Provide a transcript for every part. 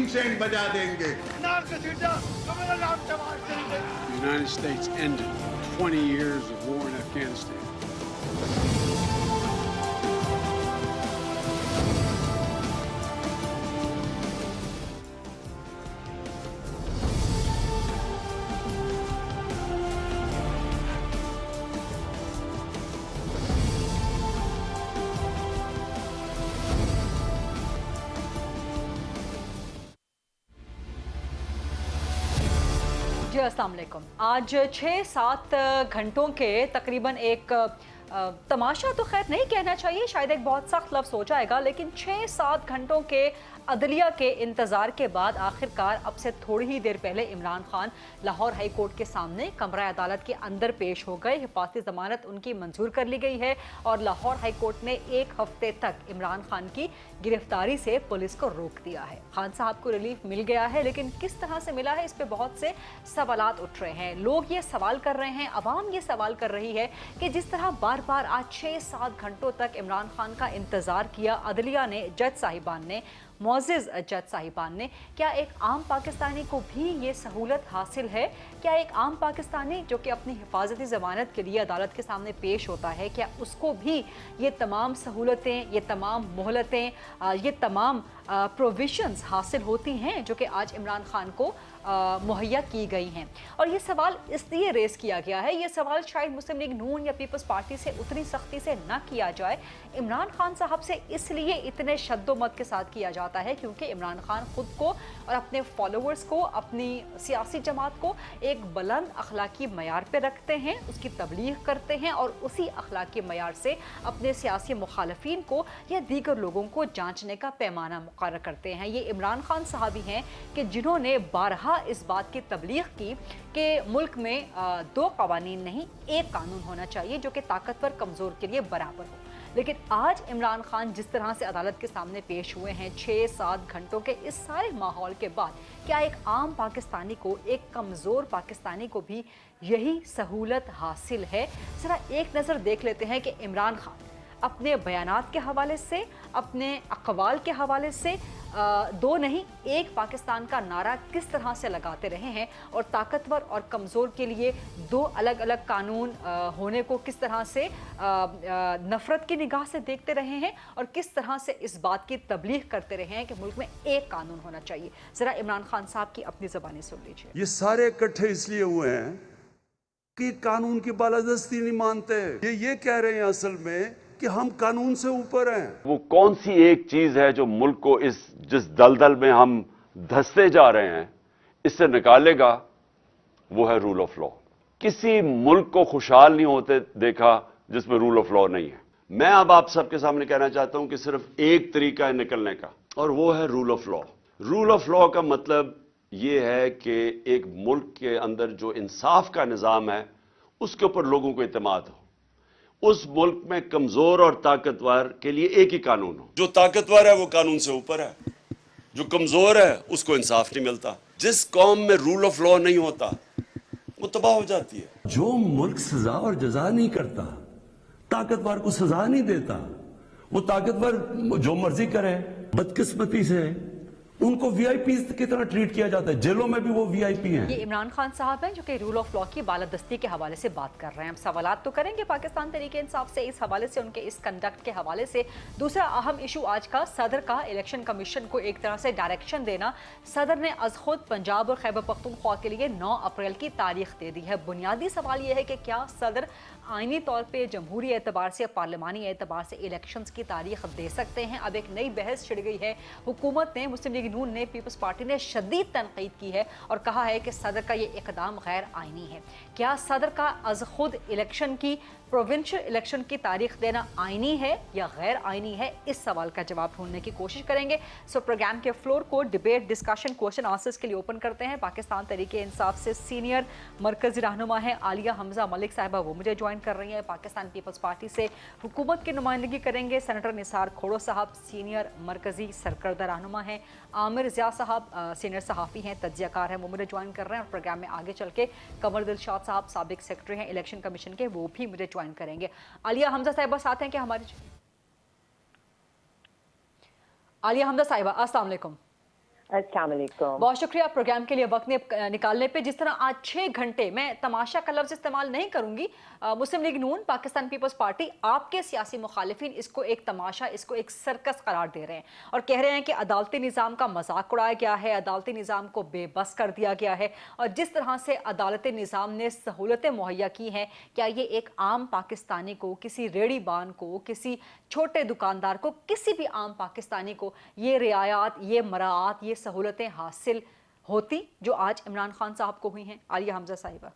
King Saint बजा देंगे। The United States ended 20 years of war in Afghanistan. जी अस्सलाम वालेकुम। आज 6-7 घंटों के तकरीबन एक तमाशा तो खैर नहीं कहना चाहिए, शायद एक बहुत सख्त लफ्ज़ हो जाएगा, लेकिन 6-7 घंटों के अदलिया के इंतज़ार के बाद आखिरकार अब से थोड़ी ही देर पहले इमरान खान लाहौर हाई कोर्ट के सामने कमरा अदालत के अंदर पेश हो गए। हिफाजती ज़मानत उनकी मंजूर कर ली गई है और लाहौर हाई कोर्ट ने 1 हफ्ते तक इमरान खान की गिरफ्तारी से पुलिस को रोक दिया है। खान साहब को रिलीफ मिल गया है, लेकिन किस तरह से मिला है इस पर बहुत से सवालात उठ रहे हैं। लोग ये सवाल कर रहे हैं, अवाम ये सवाल कर रही है कि जिस तरह बार बार आज 6-7 घंटों तक इमरान खान का इंतज़ार किया अदलिया ने, जज साहिबान ने, मोअज़्ज़िज़ जज साहिबान ने, क्या एक आम पाकिस्तानी को भी ये सहूलत हासिल है? क्या एक आम पाकिस्तानी जो कि अपनी हिफाजती ज़मानत के लिए अदालत के सामने पेश होता है, क्या उसको भी ये तमाम सहूलतें, ये तमाम मोहलतें, ये तमाम प्रोविशंस हासिल होती हैं जो कि आज इमरान खान को मुहैया की गई हैं? और ये सवाल इसलिए रेस किया गया है, ये सवाल शायद मुस्लिम लीग नून या पीपल्स पार्टी से उतनी सख्ती से ना किया जाए, इमरान खान साहब से इसलिए इतने शद्दोमत के साथ किया जाता है क्योंकि इमरान खान खुद को और अपने फॉलोअर्स को, अपनी सियासी जमात को एक बुलंद अखलाकी मयार पे रखते हैं, उसकी तबलीग करते हैं और उसी अखलाकी मयार से अपने सियासी मुखालफीन को या दीगर लोगों को जांचने का पैमाना मुकर्रर करते हैं। ये इमरान खान साहब ही हैं कि जिन्होंने बारहा इस बात की तबलीग की कि मुल्क में 2 कवानीन नहीं, 1 कानून होना चाहिए जो कि ताकतवर कमज़ोर के लिए बराबर हो। लेकिन आज इमरान खान जिस तरह से अदालत के सामने पेश हुए हैं 6-7 घंटों के इस सारे माहौल के बाद, क्या एक आम पाकिस्तानी को, एक कमज़ोर पाकिस्तानी को भी यही सहूलत हासिल है? ज़रा एक नज़र देख लेते हैं कि इमरान खान अपने बयानात के हवाले से, अपने अक़वाल के हवाले से 2 नहीं 1 पाकिस्तान का नारा किस तरह से लगाते रहे हैं और ताकतवर और कमज़ोर के लिए 2 अलग अलग कानून होने को किस तरह से नफ़रत की निगाह से देखते रहे हैं और किस तरह से इस बात की तबलीग करते रहे हैं कि मुल्क में 1 कानून होना चाहिए। ज़रा इमरान खान साहब की अपनी ज़बानी सुन लीजिए। ये सारे इकट्ठे इसलिए हुए हैं कि कानून की बालादस्ती नहीं मानते। ये कह रहे हैं असल में कि हम कानून से ऊपर हैं। वो कौन सी एक चीज है जो मुल्क को जिस दलदल में हम धंसते जा रहे हैं इससे निकालेगा? वो है रूल ऑफ लॉ। किसी मुल्क को खुशहाल नहीं होते देखा जिसमें रूल ऑफ लॉ नहीं है। मैं अब आप सबके सामने कहना चाहता हूं कि सिर्फ एक तरीका है निकलने का, और वो है rule of law. Rule of law का मतलब ये है कि एक मुल्क के अंदर जो इंसाफ का निजाम है उसके ऊपर लोगों को इत्मीनान हो। उस मुल्क में कमजोर और ताकतवर के लिए एक ही कानून हो। जो ताकतवर है वो कानून से ऊपर है, जो कमजोर है उसको इंसाफ नहीं मिलता। जिस कौम में रूल ऑफ लॉ नहीं होता वो तबाह हो जाती है। जो मुल्क सजा और जजा नहीं करता, ताकतवर को सजा नहीं देता, वो ताकतवर जो मर्जी करे, बदकिस्मती से उनको वीआईपी की तरह ट्रीट किया जाता है। जेलों में भी वो वीआईपी हैं। ये इमरान खान साहब हैं जो कि रूल ऑफ लॉ की बालादस्ती के हवाले से बात कर रहे हैं। हम सवालात तो करेंगे पाकिस्तान तरीके इंसाफ से इस हवाले से, उनके इस कंडक्ट के हवाले से। दूसरा अहम इशू आज का सदर का इलेक्शन कमीशन को एक तरह से डायरेक्शन देना। सदर ने अज खुद पंजाब और खैबर पख्तूनख्वा के लिए 9 अप्रैल की तारीख दे दी है। बुनियादी सवाल यह है कि क्या सदर आईनी तौर पर जमहूरी एतबार से, पार्लिमानी एतबार से इलेक्शंस की तारीख दे सकते हैं? अब एक नई बहस छिड़ गई है। हुकूमत ने, मुस्लिम लीग नून ने, पीपल्स पार्टी ने शदीद तनकीद की है और कहा है कि सदर का ये इकदाम गैर आईनी है। क्या सदर का अज खुद इलेक्शन की, प्रोविंशियल इलेक्शन की तारीख देना आईनी है या गैर आईनी है? इस सवाल का जवाब ढूंढने की कोशिश करेंगे। सो प्रोग्राम के फ्लोर को डिबेट, डिस्कशन, क्वेश्चन आंसर्स के लिए ओपन करते हैं। पाकिस्तान तरीके इंसाफ से सीनियर मरकजी रहनुमा है आलिया हमजा मलिक साहिबा, वो मुझे ज्वाइन कर रही हैं। पाकिस्तान पीपल्स पार्टी से हुकूमत की नुमाइंदगी करेंगे सेनेटर निसार खोड़ो साहब, सीनियर मरकजी सरकर्दा रहनुमा हैं। आमिर ज़िया साहब सीनियर सहाफ़ी हैं, तज्ज़ियाकार हैं, वो मुझे ज्वाइन कर रहे हैं। और प्रोग्राम में आगे चल के कमर दिलशाद साहब साबिक सेक्रेटरी हैं इलेक्शन कमीशन के, वो भी मुझे ज्वाइन करेंगे। आलिया हमजा साहिबा साथ हैं क्या हमारे? आलिया हमजा साहिबा अस्सलाम वालेकुम। अस्सलाम वालेकुम। बहुत शुक्रिया प्रोग्राम के लिए वक्त निकालने पे। जिस तरह आज 6 घंटे, मैं तमाशा का लफ्ज़ इस्तेमाल नहीं करूंगी, मुस्लिम लीग नून, पाकिस्तान पीपल्स पार्टी, आपके सियासी मुखालिफिन इसको एक तमाशा, इसको एक सर्कस करार दे रहे हैं और कह रहे हैं कि अदालती निज़ाम का मजाक उड़ाया गया है, अदालती निज़ाम को बेबस कर दिया गया है। और जिस तरह से अदालती निज़ाम ने सहूलतें मुहैया की हैं, क्या ये एक आम पाकिस्तानी को, किसी रेड़ी बान को, किसी छोटे दुकानदार को, किसी भी आम पाकिस्तानी को ये रियायत, ये मराआत, ये सहूलतें हासिल होती जो आज इमरान खान साहब को हुई हैं? आलिया हमजा साहिबा।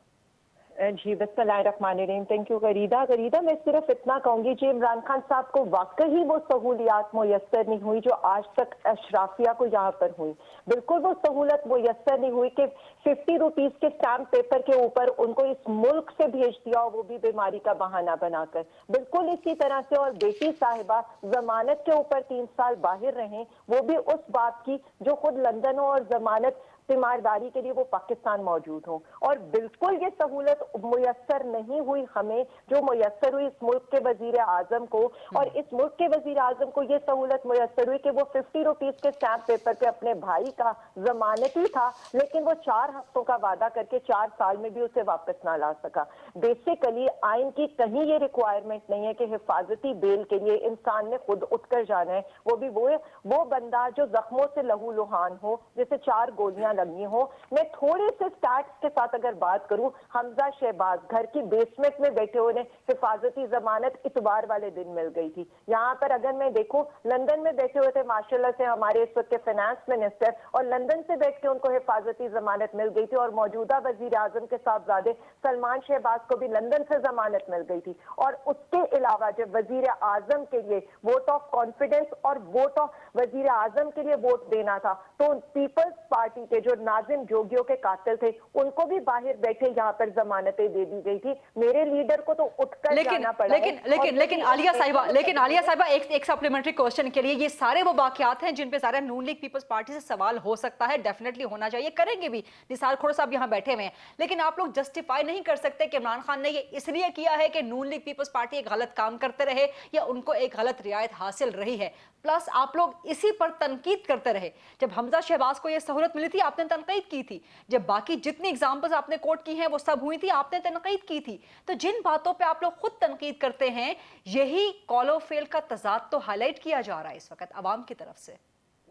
जी बिस्मिल्लाहिर्रहमानिर्रहीम। थैंक यू गरीदा। मैं सिर्फ इतना कहूंगी कि इमरान खान साहब को वाकई वो सहूलियात मुयस्सर नहीं हुई जो आज तक अशराफिया को यहाँ पर हुई। बिल्कुल वो सहूलत मुयस्सर नहीं हुई कि 50 रुपीज के स्टैम्प पेपर के ऊपर उनको इस मुल्क से भेज दिया, वो भी बीमारी का बहाना बनाकर। बिल्कुल इसी तरह से, और बेटी साहिबा जमानत के ऊपर 3 साल बाहर रहे, वो भी उस बात की जो खुद लंदन हो और जमानत तीमारदारी के लिए वो पाकिस्तान मौजूद हो। और बिल्कुल ये सहूलत मुयस्सर नहीं हुई हमें जो मुयस्सर हुई इस मुल्क के वजीर आजम को। और इस मुल्क के वजीर आजम को ये सहूलत मुयस्सर हुई कि वो 50 रुपीज के स्टैम्प पेपर पे अपने भाई का जमानती था, लेकिन वो 4 हफ्तों का वादा करके 4 साल में भी उसे वापस ना ला सका। बेसिकली आइन की कहीं ये रिक्वायरमेंट नहीं है कि हिफाजती बेल के लिए इंसान ने खुद उठकर जाना है, वो भी वो बंदा जो जख्मों से लहू लुहान हो, जैसे 4 गोलियां लगी हो। मैं थोड़े से स्टैट्स के साथ अगर बात करूं, हमजा शहबाज घर की बेसमेंट में बैठे हुए हिफाजती जमानत इतवार वाले दिन मिल गई थी। यहाँ पर अगर मैं देखूं, लंदन में बैठे हुए थे माशाल्लाह से हमारे इस वक्त के फाइनेंस मिनिस्टर, और लंदन से बैठ के उनको हिफाजती जमानत मिल गई थी। और मौजूदा वजीर आजम के साहबजादे सलमान शहबाज को भी लंदन से जमानत मिल गई थी। और उसके अलावा जब वजीर आजम के लिए वोट ऑफ कॉन्फिडेंस और वोट ऑफ वजीर आजम के लिए वोट देना था, तो पीपल्स पार्टी के जो नाजिम जोगियों के कातिल थे उनको भी बाहर बैठे यहाँ पर जमानतें दे दी गई थी। मेरे लीडर को तो उठकर जाना पड़ा। लेकिन आलिया साहिबा एक सप्लीमेंट्री क्वेश्चन के लिए, ये सारे वो वाकयात हैं जिन पे सारे नून लीग पीपल्स पार्टी से सवाल हो सकता है, डेफिनेटली होना चाहिए, करेंगे भी। निसार खोड़ साहब यहाँ बैठे हुए हैं, लेकिन आप लोग जस्टिफाई नहीं कर सकते कि इमरान खान ने ये इसलिए किया है कि नून लीग पीपल्स पार्टी एक गलत काम करते रहे या उनको एक गलत रियायत हासिल रही है। प्लस आप लोग इसी पर तनकीद करते रहे। जब हमजा शहबाज को ये सहूलत मिली थी आपने तनकीद की थी, जब बाकी जितनी एग्जाम्पल्स आपने कोट की हैं वो सब हुई थी आपने तनकीद की थी। तो जिन बातों पे आप लोग खुद तनकीद करते हैं, यही कॉल ऑफ फेल का तजाद तो हाईलाइट किया जा रहा है इस वक्त अवाम की तरफ से।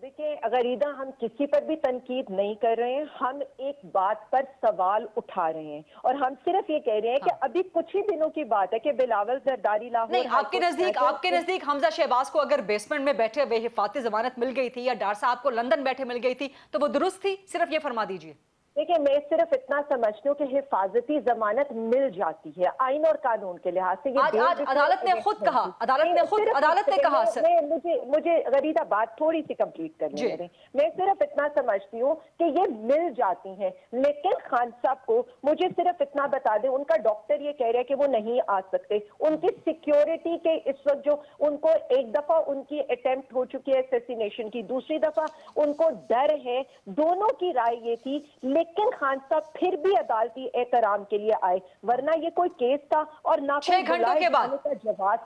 देखिए गरीदा, हम किसी पर भी तनकीद नहीं कर रहे हैं, हम एक बात पर सवाल उठा रहे हैं और हम सिर्फ ये कह रहे हैं कि अभी कुछ ही दिनों की बात है कि बिलावल जरदारी लाहौर नहीं, आपके नजदीक हमजा शहबाज को अगर बेसमेंट में बैठे हुए हिफाजती जमानत मिल गई थी या डार साहब को लंदन बैठे मिल गई थी तो वो दुरुस्त थी? सिर्फ ये फरमा दीजिए। देखिए, मैं सिर्फ इतना समझती हूँ कि हिफाजती जमानत मिल जाती है आइन और कानून के लिहाज से। आज अदालत ने खुद कहा, अदालत ने कहा सर। मुझे गरीदा बात थोड़ी सी कंप्लीट करनी है। मैं सिर्फ इतना समझती हूँ कि ये मिल जाती हैं, लेकिन खान साहब को मुझे सिर्फ इतना बता दें, उनका डॉक्टर ये कह रहे हैं कि वो नहीं आ सकते। उनकी सिक्योरिटी के इस वक्त जो उनको एक दफा उनकी अटेम्प्ट हो चुकी है असैसिनेशन की, दूसरी दफा उनको डर है। दोनों की राय ये थी, लेकिन खान साहब फिर भी अदालती एहतराम के लिए आए, वरना ये कोई केस था और ना 6 घंटों के बाद,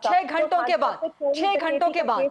6 घंटों के बाद, 6 घंटों के बाद।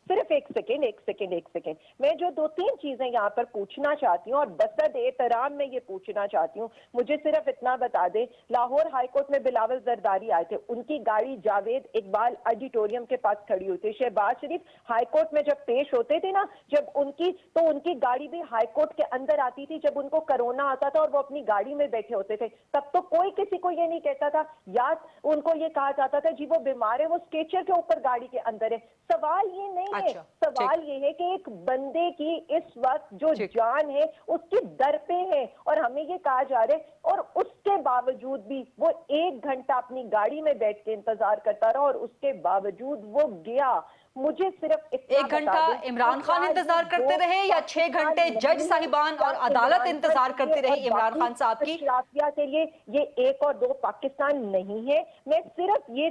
सिर्फ एक सेकेंड, मैं जो 2-3 चीजें यहाँ पर पूछना चाहती हूँ और बसद एहतराम में ये पूछना चाहती हूँ, मुझे सिर्फ इतना बता दे, लाहौर हाईकोर्ट में बिलावल जरदारी आए थे, उनकी गाड़ी जावेद इकबाल ऑडिटोरियम के पास खड़ी हुई थी। शहबाज शरीफ हाईकोर्ट में जब पेश होते थे ना, जब उनकी गाड़ी भी हाईकोर्ट के अंदर आती थी। जब उनको कोरोना आता था और वो अपनी गाड़ी में बैठे होते थे, तब तो कोई किसी को ये नहीं कहता था, या उनको ये कहा जाता था जी वो बीमार है, वो स्ट्रेचर के ऊपर गाड़ी के अंदर है। सवाल ये नहीं है, सवाल ये है कि एक बंदे की इस वक्त जो जान है उसकी दर पे है और हमें ये कहा जा रहा है, और उसके बावजूद भी वो 1 घंटा अपनी गाड़ी में बैठ के इंतजार करता रहा और उसके बावजूद वो गया। मुझे सिर्फ 1 घंटा इमरान खान इंतजार करते रहे या 6 घंटे जज साहिबान और अदालत इंतजार करती रही इमरान खान साहब की? अशराफिया के लिए ये 1 और 2 पाकिस्तान नहीं है। मैं सिर्फ ये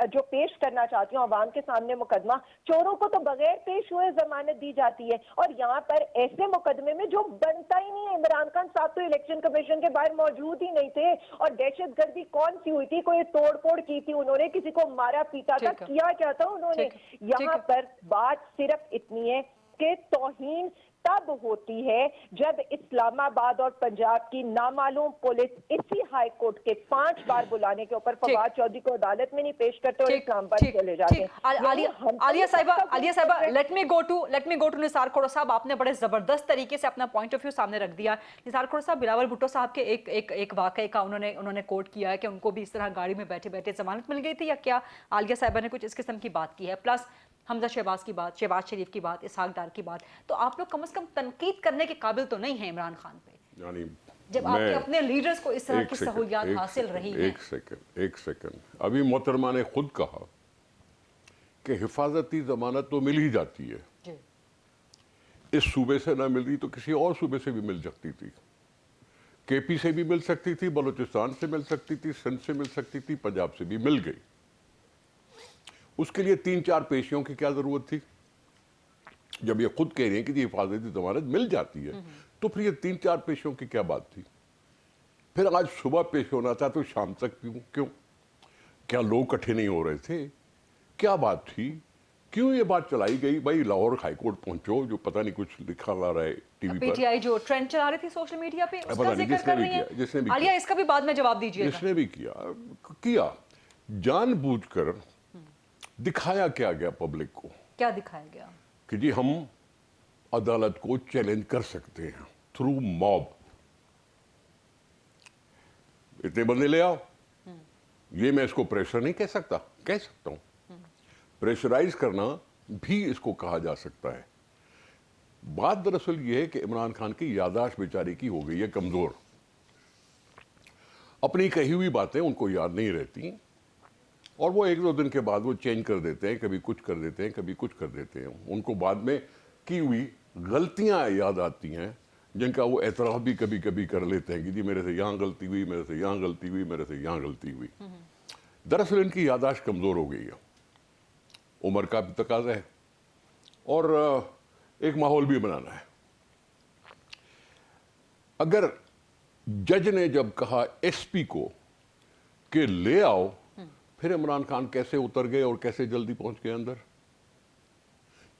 जो पेश करना चाहती हूँ आवाम के सामने मुकदमा, चोरों को तो बगैर पेश हुए जमानत दी जाती है और यहाँ पर ऐसे मुकदमे में जो बनता ही नहीं है। इमरान खान साहब तो इलेक्शन कमीशन के बाहर मौजूद ही नहीं थे और दहशतगर्दी कौन सी हुई थी, कोई तोड़ फोड़ की थी उन्होंने, किसी को मारा पीटा था, किया क्या था उन्होंने? यहाँ पर बात सिर्फ इतनी है कि तौहीन तब होती है जब इस्लामाबाद और पंजाब की नामालूम पुलिस इसी हाई कोर्ट के 5 बार बुलाने के ऊपर फवाद चौधरी को अदालत में नहीं पेश करते और इस्लामाबाद चले जाते हैं। आलिया साहिबा, let me go to Nisar Khuhro साहब। आपने बड़े जबरदस्त तरीके से अपना पॉइंट ऑफ व्यू सामने रख दिया। निसार खोड़ा साहब, बिलावल भुट्टो साहब के एक वाकये का उन्होंने कोट किया है कि उनको भी इस तरह गाड़ी में बैठे बैठे जमानत मिल गई थी, या क्या आलिया साहिबा ने कुछ इस किस्म की बात की है? प्लस हमजा शहबाज की बात, शहबाज शरीफ की बात, इसहाक डार की बात, तो आप लोग कम से कम तनकीद करने के काबिल तो नहीं हैं इमरान खान पे, यानी जब आपके अपने लीडर्स को इस तरह की सहूलियात हासिल रही हैं। एक सेकंड, अभी मोहतरमा ने खुद कहा कि हिफाजती जमानत तो मिल ही जाती है जी। इस सूबे से ना मिल रही तो किसी और सूबे से भी मिल सकती थी, केपी से भी मिल सकती थी, बलूचिस्तान से मिल सकती थी, सिंध से मिल सकती थी, पंजाब से भी मिल गई। उसके लिए 3-4 पेशियों की क्या जरूरत थी? जब ये खुद कह रही है कि हिफाजती जमानत मिल जाती है तो फिर ये 3-4 पेशियों की क्या बात थी? फिर आज सुबह पेश होना था तो शाम तक क्यों? क्या लोग इकट्ठे नहीं हो रहे थे? क्या बात थी? क्यों ये बात चलाई गई? भाई लाहौर हाईकोर्ट पहुंचो, जो पता नहीं कुछ लिखा ला रहा है टीवी पर, पीटीआई जो ट्रेंड चला रही थी सोशल मीडिया पे, उसका जिक्र कर रही है। जिसने भी आलिया, इसका भी बाद में जवाब दीजिएगा। जिसने भी किया जानबूझकर दिखाया क्या गया पब्लिक को? क्या दिखाया गया? कि जी हम अदालत को चैलेंज कर सकते हैं थ्रू मॉब। इतने बंदे ले आओ। ये मैं इसको प्रेशर नहीं कह सकता हूं, प्रेशराइज करना भी इसको कहा जा सकता है। बात दरअसल ये है कि इमरान खान की याददाश्त बेचारे की हो गई है कमजोर। अपनी कही हुई बातें उनको याद नहीं रहती और वो 1-2 दिन के बाद वो चेंज कर देते हैं, कभी कुछ कर देते हैं, कभी कुछ कर देते हैं। उनको बाद में की हुई गलतियां याद आती हैं, जिनका वो एतराफ़ भी कभी कभी कर लेते हैं कि जी मेरे से यहाँ गलती हुई, मेरे से यहाँ गलती हुई, मेरे से यहाँ गलती हुई। दरअसल इनकी याददाश्त कमज़ोर हो गई है, उम्र का भी तकाजा है और एक माहौल भी बनाना है। अगर जज ने जब कहा एसपी को कि ले आओ, फिर इमरान खान कैसे उतर गए और कैसे जल्दी पहुंच गए अंदर?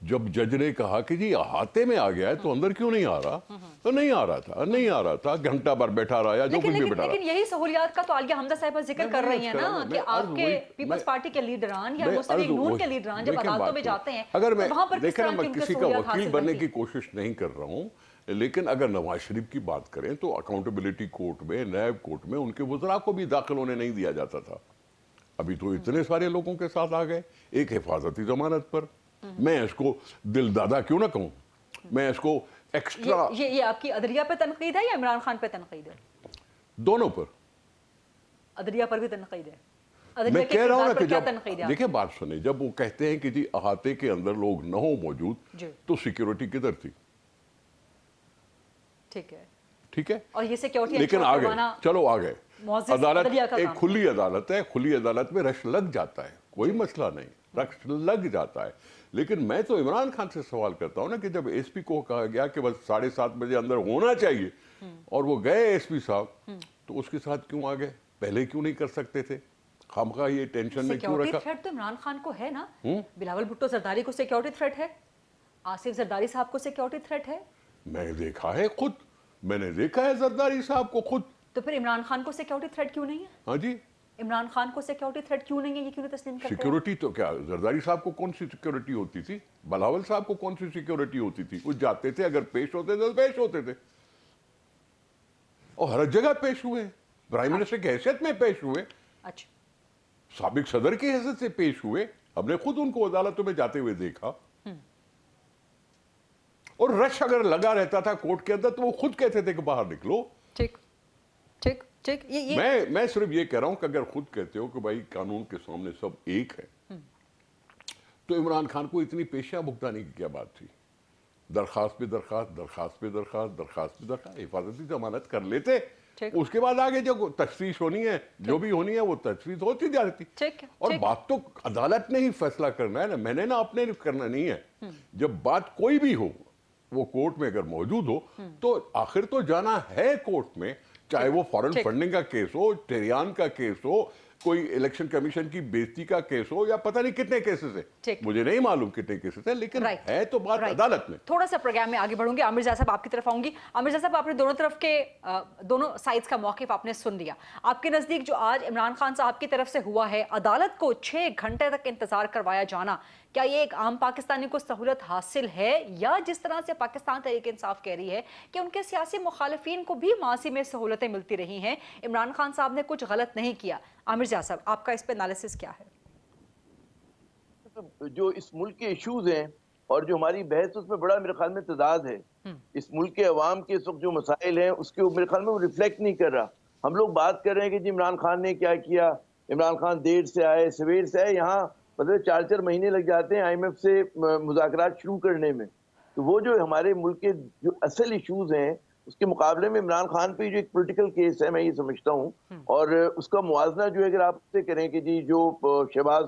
जब जज ने कहा कि जी अहाते में आ गया है तो अंदर क्यों नहीं आ रहा? तो नहीं आ रहा था, घंटा भर बैठा रहा या जो कुछ भी बैठा रहा। लेकिन यही सहूलियात का तो आलिया हमजा साहिबा जिक्र कर रही है ना कि आपके पीपल्स पार्टी के लीडरान या मुस्लिम लीग नून के लीडरान जब अदालतों में जाते हैं, अगर मैं वहां पर देखिए मैं किसी का वकील बनने की कोशिश नहीं कर रहा हूं, लेकिन अगर नवाज शरीफ की बात करें तो अकाउंटेबिलिटी कोर्ट में, नैब कोर्ट में उनके वज़रा को भी दाखिल होने नहीं दिया जाता था। अभी तो इतने सारे लोगों के साथ आ गए एक हिफाजती जमानत पर। मैं इसको दिल दादा क्यों ना कहूं, मैं इसको एक्स्ट्रा। ये आपकी अदलिया पे तनकीद है या इमरान खान पे तनकीद है? दोनों पर। अदलिया पर भी तनकीद है। मैं कह रहा हूं ना कि जब देखिए बात सुने, जब वो कहते हैं कि जी अहाते के अंदर लोग न हो मौजूद तो सिक्योरिटी किधर थी? ठीक है और ये सिक्योरिटी लेकिन आ गए, चलो आ गए। अदालत एक खुली अदालत है, खुली अदालत में रश लग जाता है, कोई मसला नहीं, रश लग जाता है। लेकिन मैं तो इमरान खान से सवाल करता हूं ना कि जब एसपी को कहा गया कि बस 7:30 बजे अंदर होना चाहिए और वो गए एसपी साहब, तो उसके साथ क्यों आ गए? पहले क्यों नहीं कर सकते थे? खामखा ये टेंशन में क्यों रखा? थ्रेट तो इमरान खान को है ना। बिलावल भुट्टो जरदारी को सिक्योरिटी थ्रेट है, आसिफ जरदारी साहब को सिक्योरिटी थ्रेट है। मैंने देखा है खुद, मैंने देखा है जरदारी साहब को खुद। तो फिर इमरान खान को सिक्योरिटी थ्रेट क्यों नहीं है? हाँ जी, इमरान खान को सिक्योरिटी थ्रेट क्यों नहीं है, ये क्यों नहीं तस्लीम करते? सिक्योरिटी तो क्या, जरदारी साहब को कौन सी सिक्योरिटी होती थी? बिलावल साहब को कौन सी सिक्योरिटी होती थी? वो जाते थे, अगर पेश होते थे तो पेश होते थे और हर जगह पेश हुए, प्राइम मिनिस्टर की हैसियत में पेश हुए, अच्छा, साबिक सदर की हैसियत से पेश हुए। हमने खुद उनको अदालतों में जाते हुए देखा। और रश अगर लगा रहता था कोर्ट के अंदर तो वो खुद कहते थे कि बाहर निकलो। ठीक ठीक ठीक। ये मैं सिर्फ ये कह रहा हूं कि अगर खुद कहते हो कि भाई कानून के सामने सब एक है, तो इमरान खान को इतनी पेशियां भुगताने की क्या बात थी? दरखास्त पे दरखास्त, दरखास्त पे दरखास्त, दरखास्त पे दरखास्त, हिफाजती जमानत कर लेते, उसके बाद आगे जो तशरीश होनी है, जो भी होनी है वो तशरीश होती जाती। और बात तो अदालत ने ही फैसला करना है ना, मैंने ना अपने करना नहीं है। जब बात कोई भी हो, वो कोर्ट में अगर मौजूद हो तो आखिर तो जाना है कोर्ट में, चाहे वो फॉरेन फंडिंग का केस हो, टेरियान का केस हो, कोई इलेक्शन कमीशन की बेइज्जती का केस हो या पता नहीं कितने केसेस है, ठीक। मुझे नहीं मालूम कितने केसेस है, लेकिन Right. है तो बात Right. अदालत में। थोड़ा सा प्रोग्राम में आगे बढ़ूंगी। आमिर जाज़ साहब आपकी तरफ आऊंगी। आमिर जाज़ साहब, आपने दोनों तरफ के दोनों साइड्स का मौक़िफ़ आपने सुन लिया। आपके नज़दीक जो आज इमरान खान साहब की तरफ से हुआ है, अदालत को 6 घंटे तक इंतजार करवाया जाना, क्या ये एक आम पाकिस्तानी को सहूलत हासिल है, या जिस तरह से पाकिस्तान तहरीक इंसाफ कह रही है कि उनके सियासी मुखालिफिन को भी माजी में सहूलतें मिलती रही हैं, इमरान खान साहब ने कुछ गलत नहीं किया? आमिर जाज़ साहब, आपका इस पे एनालिसिस क्या है? जो इस मुल्क के इश्यूज हैं और जो हमारी बहस उसमें बड़ा मेरे ख्याल में तजाद है। इस मुल्क के अवाम के इस वक्त जो मसाइल हैं उसके मेरे ख्याल में वो रिफ्लेक्ट नहीं कर रहा। हम लोग बात कर रहे हैं कि जी इमरान खान ने क्या किया, इमरान खान देर से आए सवेर से आए, यहाँ मतलब 4-4 महीने लग जाते हैं IMF से मुज़ाकरात शुरू करने में। तो वो जो हमारे मुल्क के जो असल इश्यूज हैं उसके मुकाबले में इमरान खान पे जो एक पॉलिटिकल केस है, मैं ये समझता हूँ, और उसका मुआवजा जो है अगर आप उससे करें कि जी जो शहबाज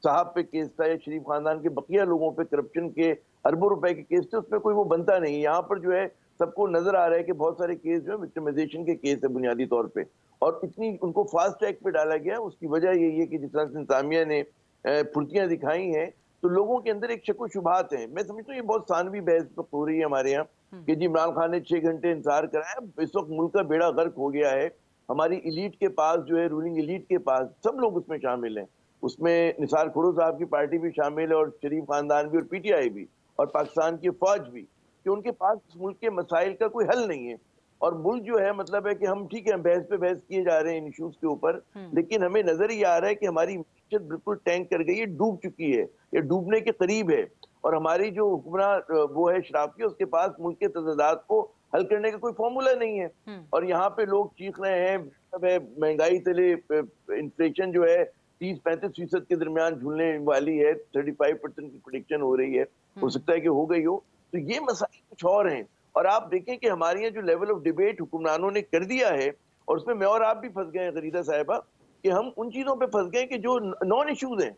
साहब पे केस था या शरीफ खानदान के बकिया लोगों पे करप्शन के अरबों रुपए के केस थे, उसमें कोई वो बनता नहीं। यहाँ पर जो है सबको नजर आ रहा है कि बहुत सारे केस जो है विक्टिमाइजेशन के केस है बुनियादी तौर पे, और इतनी उनको फास्ट ट्रैक पे डाला गया। उसकी वजह यही है कि जिस तरह से इंतजामिया ने फुर्तियां दिखाई हैं तो लोगों के अंदर एक शक शुबहात है। मैं समझता हूँ ये बहुत सानवी बहस हो रही है हमारे यहाँ कि जी इमरान खान ने 6 घंटे इंतजार कराया। इस वक्त मुल्क का बेड़ा गर्क हो गया है। हमारी इलीट के पास जो है, रूलिंग इलीट के पास सब लोग उसमें शामिल हैं। उसमें निसार खुरो साहब की पार्टी भी शामिल है और शरीफ खानदान भी और PTI भी और पाकिस्तान की फौज भी, कि उनके पास इस मुल्क के मसाइल का कोई हल नहीं है। और मुल्क जो है मतलब है कि हम ठीक है बहस पे बहस किए जा रहे हैं इन इश्यूज के ऊपर, लेकिन हमें नजर ये आ रहा है कि हमारी मीशत बिल्कुल टैंक कर गई है, डूब चुकी है, ये डूबने के करीब है। और हमारी जो हुक्मरान वो है शराफी, उसके पास मुल्क के तजादात को हल करने का कोई फॉर्मूला नहीं है। और यहाँ पे लोग चीख रहे हैं महंगाई तले इन्फ्लेशन जो है 30-35% के दरमियान झूलने वाली है, 35% की प्रेडिक्शन हो रही है, हो सकता है कि हो गई हो। तो ये मसाइल कुछ और हैं। और आप देखें कि हमारे यहाँ जो लेवल ऑफ डिबेट हुक्मरानों ने कर दिया है, और उसमें मैं और आप भी फंस गए हैं गरीदा साहिबा, कि हम उन चीजों पे फंस गए कि जो नॉन इश्यूज हैं।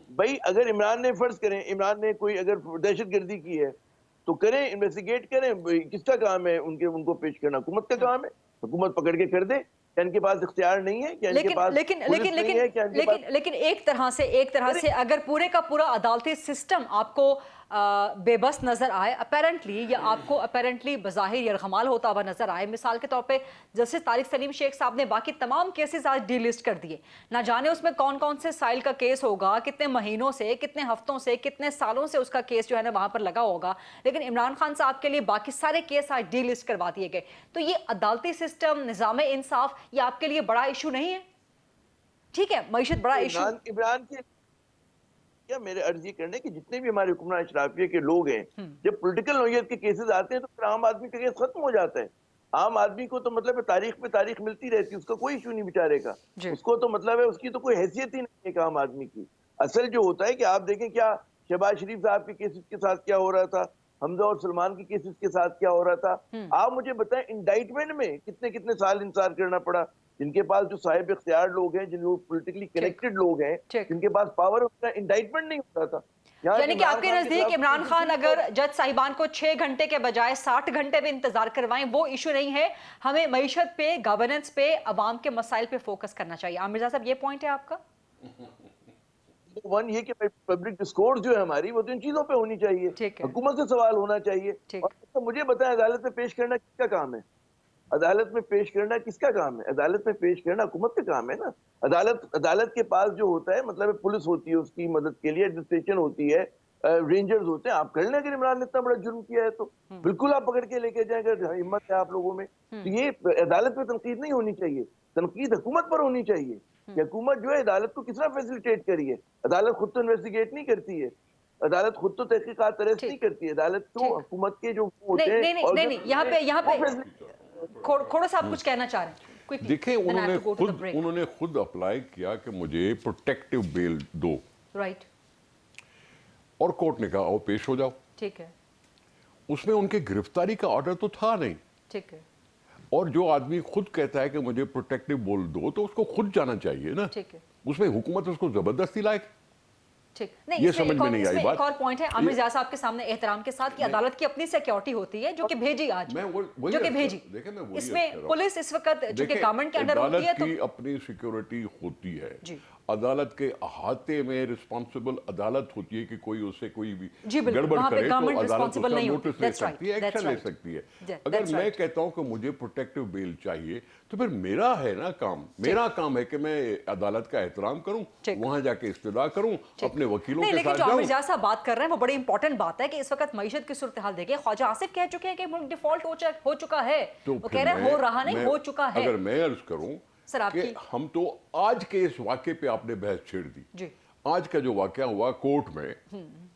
भाई अगर इमरान ने फर्ज करें, इमरान ने कोई अगर दहशतगर्दी की है तो करें, इन्वेस्टिगेट करें, किसका काम है उनको पेश करना? हुकूमत का काम है। हुकूमत पकड़ के कर दे। क्या इनके पास इख्तियार नहीं है? क्या इनके पास पुलिस नहीं है? क्या इनके पास... लेकिन एक तरह से अगर पूरे का पूरा अदालती सिस्टम आपको बेबस नजर आए अपेरेंटली, या आपको अपेरेंटली बज़ाहिर यरगमाल होता हुआ नजर आए, मिसाल के तौर पे जस्टिस तारिक सलीम शेख साहब ने बाकी तमाम केसेस आज डीलिस्ट कर दिए, ना जाने उसमें कौन कौन से साइल का केस होगा, कितने महीनों से, कितने हफ्तों से, कितने सालों से उसका केस जो है ना वहां पर लगा होगा, लेकिन इमरान खान साहब के लिए बाकी सारे केस आज डीलिस्ट करवा दिए गए। तो ये अदालती सिस्टम, निज़ाम इंसाफ, ये आपके लिए बड़ा इशू नहीं है? ठीक है, मईशत बड़ा इशू। इमरान के क्या मेरे अर्ज ये करने कि जितने भी हमारे हुक्मरान अशराफिया के लोग हैं, जब पॉलिटिकल नौयत के केसेस आते हैं तो फिर आम आदमी का केस खत्म हो जाता है। आम आदमी को तो मतलब है तारीख पे तारीख मिलती रहती है, उसका कोई इशू नहीं बेचारे का, उसको तो मतलब है उसकी तो कोई हैसियत ही नहीं है आम आदमी की। असल जो होता है कि आप देखें क्या शहबाज शरीफ साहब के केसेस के साथ क्या हो रहा था, हमजा और सलमान के केसेस के साथ क्या हो रहा था। आप मुझे बताएं इंडाइटमेंट में कितने कितने साल इंतजार करना पड़ा। जिनके पास जो साहिब इख्तियार लोग हैं, जिन लोग पॉलिटिकली कनेक्टेड लोग हैं, जिनके पास पावर होता है, इंडाइटमेंट नहीं होता था। यानी कि आपके नजदीक इमरान खान अगर जज साहिबान को 6 घंटे के बजाय 60 घंटे में इंतजार करवाएं, वो इशू नहीं है, हमें मईशत पे, गवर्नेंस पे, अवाम के मसाइल पे फोकस करना चाहिए। आमिर जाज़ साहब, ये पॉइंट है आपका? वन ये कि पब्लिक डिस्कोर्स जो है हमारी, वो तो इन चीजों पे होनी चाहिए, हुकूमत से सवाल होना चाहिए। और तो मुझे बताएं अदालत में पेश करना किसका काम है? अदालत में पेश करना किसका काम है? अदालत में पेश करना हुकूमत का काम है ना। अदालत के पास जो होता है मतलब पुलिस होती है उसकी मदद के लिए, एडमिनिस्ट्रेशन होती है, रेंजर्स होते हैं। आप कर लें, अगर इमरान ने इतना बड़ा जुर्म किया है तो बिल्कुल आप पकड़ के लेके जाएं, अगर हिम्मत है आप लोगों में। तो ये अदालत पे तनकीद नहीं होनी चाहिए, तनकीद हुकूमत पर होनी चाहिए कि हुकूमत जो है अदालत को किस तरह फैसिलिटेट करिए। अदालत खुद तो इन्वेस्टिगेट नहीं करती है, अदालत खुद तो तहकीकात अरेस्ट नहीं करती है। अदालत तो हुकूमत के जो होते हैं। नहीं, यहाँ पे खोड़ो साहब कुछ कहना चाह रहे हैं। देखिए उन्होंने खुद अप्लाई किया कि मुझे प्रोटेक्टिव बेल दो, राइट, और कोर्ट ने कहा आओ पेश हो जाओ। ठीक है, उसमें उनके गिरफ्तारी का ऑर्डर तो था नहीं। ठीक है, और जो आदमी खुद कहता है कि मुझे प्रोटेक्टिव बेल दो तो उसको खुद जाना चाहिए ना। ठीक है, उसमें हुकूमत उसको जबरदस्ती लायक। ठीक नहीं, ये इसमें समझ में नहीं आई इसमें बात। एक और पॉइंट है आमिर ज़िया साहब के सामने एहतराम के साथ कि अदालत की अपनी सिक्योरिटी होती है जो कि भेजी आज, मैं वही जो कि अर्ज भेजी, कर- देखिए, मैं वही अर्ज कर इसमें रहा हूं। पुलिस इस वक्त चूंकि देखिए, गवर्नमेंट के अंडर होती है अदालत तो की अपनी सिक्योरिटी होती है, जी। अदालत के अहाते में रिस्पॉन्सिबल अदालत होती है कि कोई उससे कोई भी जी, बिल्कुल, गड़बड़ वहाँ पे करे तो गवर्नमेंट अदालत responsible उसका नहीं होती। नोटिस ले That's right, सकती है, that's एक्शन ले right. सकती है। Yeah, अगर that's मैं right. कहता हूं कि मुझे प्रोटेक्टिव बेल चाहिए तो फिर मेरा है ना काम, मेरा काम है कि मैं अदालत का एहतराम करूं, ठीक। वहां जाके इस्तदा करूं, अपने वकीलों नहीं, के लेकिन साथ जो आमिर जाऊं। ज़िया साहब बात कर रहे हैं वो बड़ी इंपॉर्टेंट बात है कि इस वक्त मईशत की सूरत हाल देखिए, ख्वाजा आसिफ कह चुके हैं कि मुल्क डिफॉल्ट हो चुका है, तो वो फिर कह रहे हैं मैं- हो रहा नहीं, मैं- हो चुका है। अगर मैं अर्ज करूं सर, कि आपकी- हम तो आज के इस वाक़े पे आपने बहस छेड़ दी, जी। आज का जो वाक़या हुआ कोर्ट में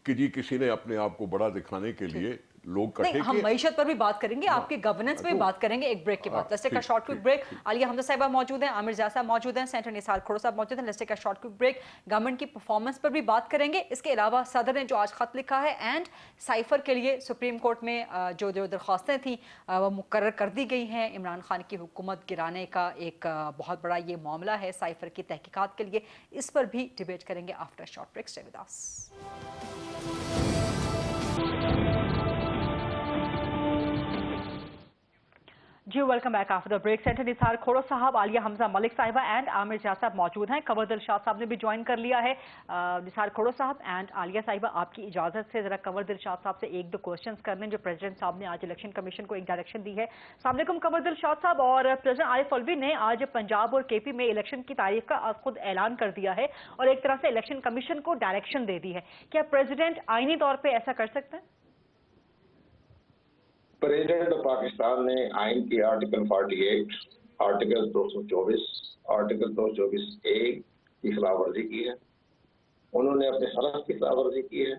कि जी किसी ने अपने आप को बड़ा दिखाने के लिए लोग नहीं, इकट्ठे हम किए। मईशत पर भी बात करेंगे, आपकी गवर्नेंस पे भी तो- बात करेंगे एक ब्रेक के बाद। लेट्स टेक अ ठीक, शॉर्ट क्विक ठीक, ब्रेक। ठीक। आलिया हमजा साहिबा मौजूद हैं, आमिर ज़िया साहब मौजूद हैं, सेनेटर निसार खोड़ो साहब मौजूद हैं। Let's take a short quick break. Government की परफॉर्मेंस पर भी बात करेंगे। इसके अलावा सदर ने जो आज खत लिखा है एंड साइफर के लिए सुप्रीम कोर्ट में जो दरख्वास्तें थी वो मुकर्रर कर दी गई हैं। इमरान खान की हुकूमत गिराने का एक बहुत बड़ा ये मामला है साइफर की तहकीकात के लिए, इस पर भी डिबेट करेंगे after short break. Stay with us. जी welcome back after the break. Senator Nisar Khuhro साहब, आलिया हमजा मलिक साहिबा एंड आमिर ज़िया साहब मौजूद हैं। कंवर दिल शाह साहब ने भी ज्वाइन कर लिया है। निसार खोड़ो साहब एंड आलिया साहिबा, आपकी इजाज़त से ज़रा कंवर दिल शाह साहब से एक दो क्वेश्चंस कर लें जो प्रेसिडेंट साहब ने आज इलेक्शन कमीशन को एक डायरेक्शन दी है। अस्सलाम वालेकुम कंवर दिल शाह साहब। और प्रेसिडेंट आरिफ अलवी ने आज पंजाब और केपी में इलेक्शन की तारीख का खुद ऐलान कर दिया है और एक तरह से इलेक्शन कमीशन को डायरेक्शन दे दी है। क्या प्रेसिडेंट आईनी तौर पर ऐसा कर सकते हैं? प्रेसिडेंट ऑफ पाकिस्तान ने आइन की आर्टिकल 48, आर्टिकल 224, आर्टिकल 224A की खिलाफ वर्जी की है। उन्होंने अपने हलफ की खिलाफ वर्जी की है।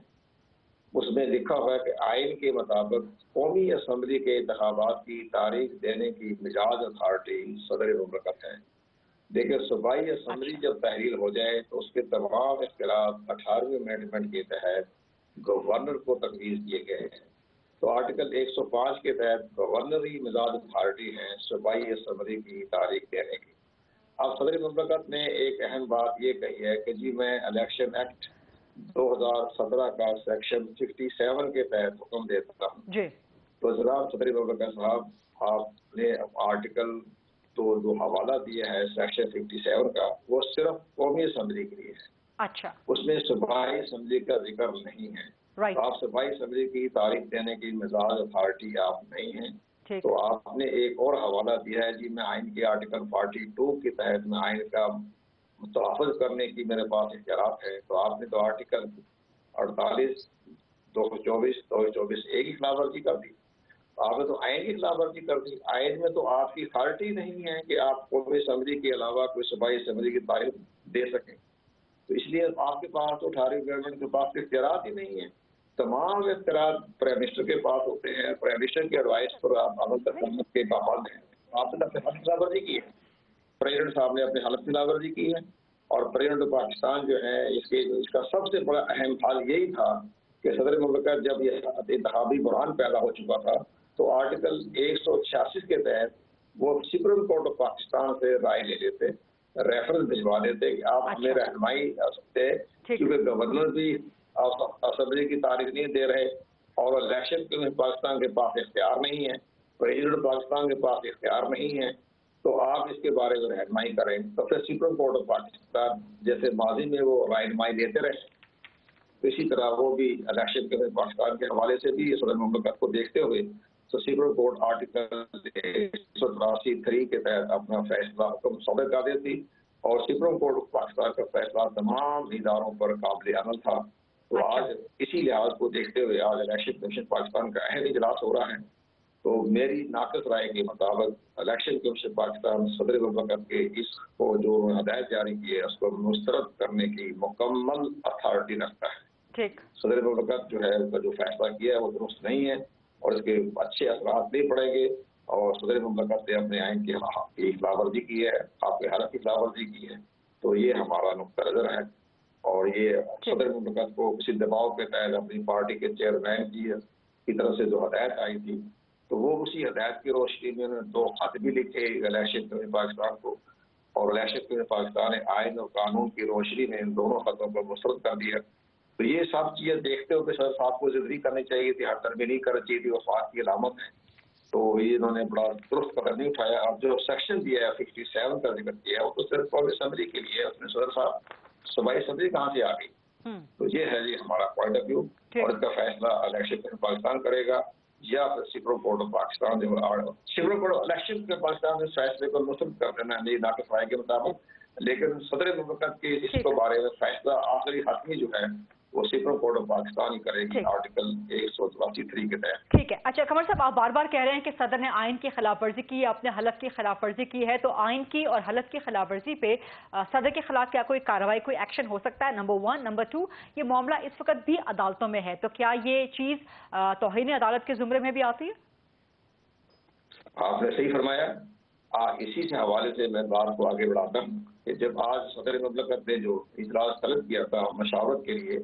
उसमें लिखा हुआ है कि आइन के मुताबिक कौमी असम्बली के इंतखाबात की तारीख देने की मिजाज अथॉरिटी सदर मुमलकत है। देखिए, सूबाई असम्बली जब तहरीर हो जाए तो उसके तमाम इख्तिलाफ 18वें अमेंडमेंट के तहत गवर्नर को तजवीज़ दिए गए हैं। तो आर्टिकल 105 के तहत गवर्नर ही मिजाज अथॉरिटी है सूबाई असम्बली की तारीख देने की। अब सदर मुमलकत ने एक अहम बात ये कही है कि जी मैं इलेक्शन एक्ट 2017 का सेक्शन 57 के तहत हुक्म देता हूँ। तो जनाब सदर मुमलकत साहब, आपने आर्टिकल तो जो हवाला दिया है सेक्शन 57 का, वो सिर्फ कौमी असम्बली के लिए है। अच्छा, उसमें सूबाई असम्बली का जिक्र नहीं है। राइट। आप सूबाई असम्बली की तारीख देने की मिजाज अथॉरिटी आप नहीं है। तो आपने एक और हवाला दिया है जी मैं आइन के आर्टिकल 42 के तहत मैं आइन का मुतहफ़्फ़ज़ करने की मेरे पास इख्तियारात है। तो आपने तो आर्टिकल 48, 224, 224A की खिलाफ वर्जी कर दी। आपने तो आइन की खिलाफ वर्जी कर दी। आइन में तो आपकी अथॉरिटी नहीं है कि आप कौमी असम्बली के अलावा कोई सूबाई असम्बली की तारीख दे सकें। तो इसलिए आपके पास तो 18वीं गवर्नमेंट के पास इख्तियारात ही नहीं है। तमाम इख्तियारात प्राइम मिनिस्टर के पास होते हैं। प्राइम मिनिस्टर की एडवाइस पर आप अमल करने के पाबंद हैं। आपने अपने हल्फ की खिलाफवर्जी की है। प्रेसिडेंट साहब ने अपने हल्फ की खिलाफवर्जी की है। और प्रेसिडेंट ऑफ पाकिस्तान जो है इसका सबसे बड़ा अहम हाल यही था कि सदर मुमलकत जब ये इंतखाबी बुरहान पैदा हो चुका था तो आर्टिकल 186 के तहत वो सुप्रीम कोर्ट ऑफ पाकिस्तान से राय ले लेते, रेफरेंस भिजवा देते कि आप हमें रहनुमाई कर सकते हैं, क्योंकि गवर्नर भी असम्बली की तारीख नहीं दे रहे और इलेक्शन के लिए पाकिस्तान के पास इख्तियार नहीं है, प्रेसिडेंट पाकिस्तान के पास इख्तियार नहीं है, तो आप इसके बारे में रहनुमाई करें। तो फिर सुप्रीम कोर्ट ऑफ पाकिस्तान जैसे माजी में वो रहनुमाई देते रहे, तो इसी तरह वो भी इलेक्शन के लिए पाकिस्तान के हवाले से भी सदर मुमलकत को देखते हुए तो सुप्रीम कोर्ट आर्टिकल 183 के तहत अपना फैसला हुक्म सौदे कर देती और सुप्रीम कोर्ट ऑफ पाकिस्तान का फैसला तमाम इदारों पर काबिल अमल था। तो आज इसी लिहाज को देखते हुए आज इलेक्शन कमीशन पाकिस्तान का अहम इजलास हो रहा है। तो मेरी नाक़िस राय के मुताबिक इलेक्शन कमीशन पाकिस्तान सदर मुमलकत के इसको जो हदायत जारी की है उसको मुस्तरद करने की मुकम्मल अथॉरिटी रखता है। ठीक। सदर मुमलकत जो है उसका जो फैसला किया है वो दुरुस्त नहीं है और इसके अच्छे असरात नहीं पड़ेंगे और सदर मुमलकत ने अपने आइन की खिलाफवर्जी की है, आपके हालत की खिलाफवर्जी की है। तो ये हमारा नुक्ता नज़र है और ये सदर मुमलकत को किसी दबाव के तहत अपनी पार्टी के चेयरमैन की तरफ से जो हदायत आई थी तो वो उसी हदायत की रोशनी में उन्होंने 2 खत भी लिखे इलेक्शन कमीशन पाकिस्तान को और इलेक्शन कमीशन पाकिस्तान ने आइन और कानून की रोशनी में इन दोनों खतों को मुस्तरद कर दिया तो ये सब चीजें देखते हुए सदर साहब को जिक्र करनी चाहिए थी, हर तरह नहीं करनी चाहिए थी, वफाक की अलामत है। तो ये इन्होंने बड़ा दुरुस्त कदम नहीं उठाया। अब जो सेक्शन दिया है 57 का जिक्र किया है वो तो सिर्फ कौमी असम्बली के लिए है, उसमें सदर साहब सूबाई असम्बली कहाँ से आ गई? तो ये है जी हमारा पॉइंट ऑफ व्यू, और इसका फैसला इलेक्शन पाकिस्तान करेगा या फिर सुप्रीम कोर्ट ऑफ पाकिस्तान जो सुप्रीम कोर्ट इलेक्शन के पाकिस्तान में फैसले को मुस्तरद कर देना नहीं नाटिफाई के मुताबिक, लेकिन सदर मुमलकत के इसके बारे में फैसला आखिरी हतमी जो है वो सुप्रीम कोर्ट ऑफ पाकिस्तान ही करेगी आर्टिकल 183 के तहत। ठीक है। अच्छा कमर साहब, आप बार बार कह रहे हैं कि सदर ने आइन की खिलाफ वर्जी की, आपने हलफ की खिलाफ वर्जी की है, तो आइन की और हलफ की खिलाफ वर्जी पे सदर के खिलाफ क्या कोई कार्रवाई, कोई एक्शन हो सकता है? नंबर 1। नंबर 2, ये मामला इस वक्त भी अदालतों में है, तो क्या ये चीज तौहीन अदालत के जुमरे में भी आती है? आपने सही फरमाया। इसी से हवाले से मैं बात को आगे बढ़ाता हूँ कि जब आज सदर मुमलकत ने जो इजलास तलब किया था मशावरत के लिए,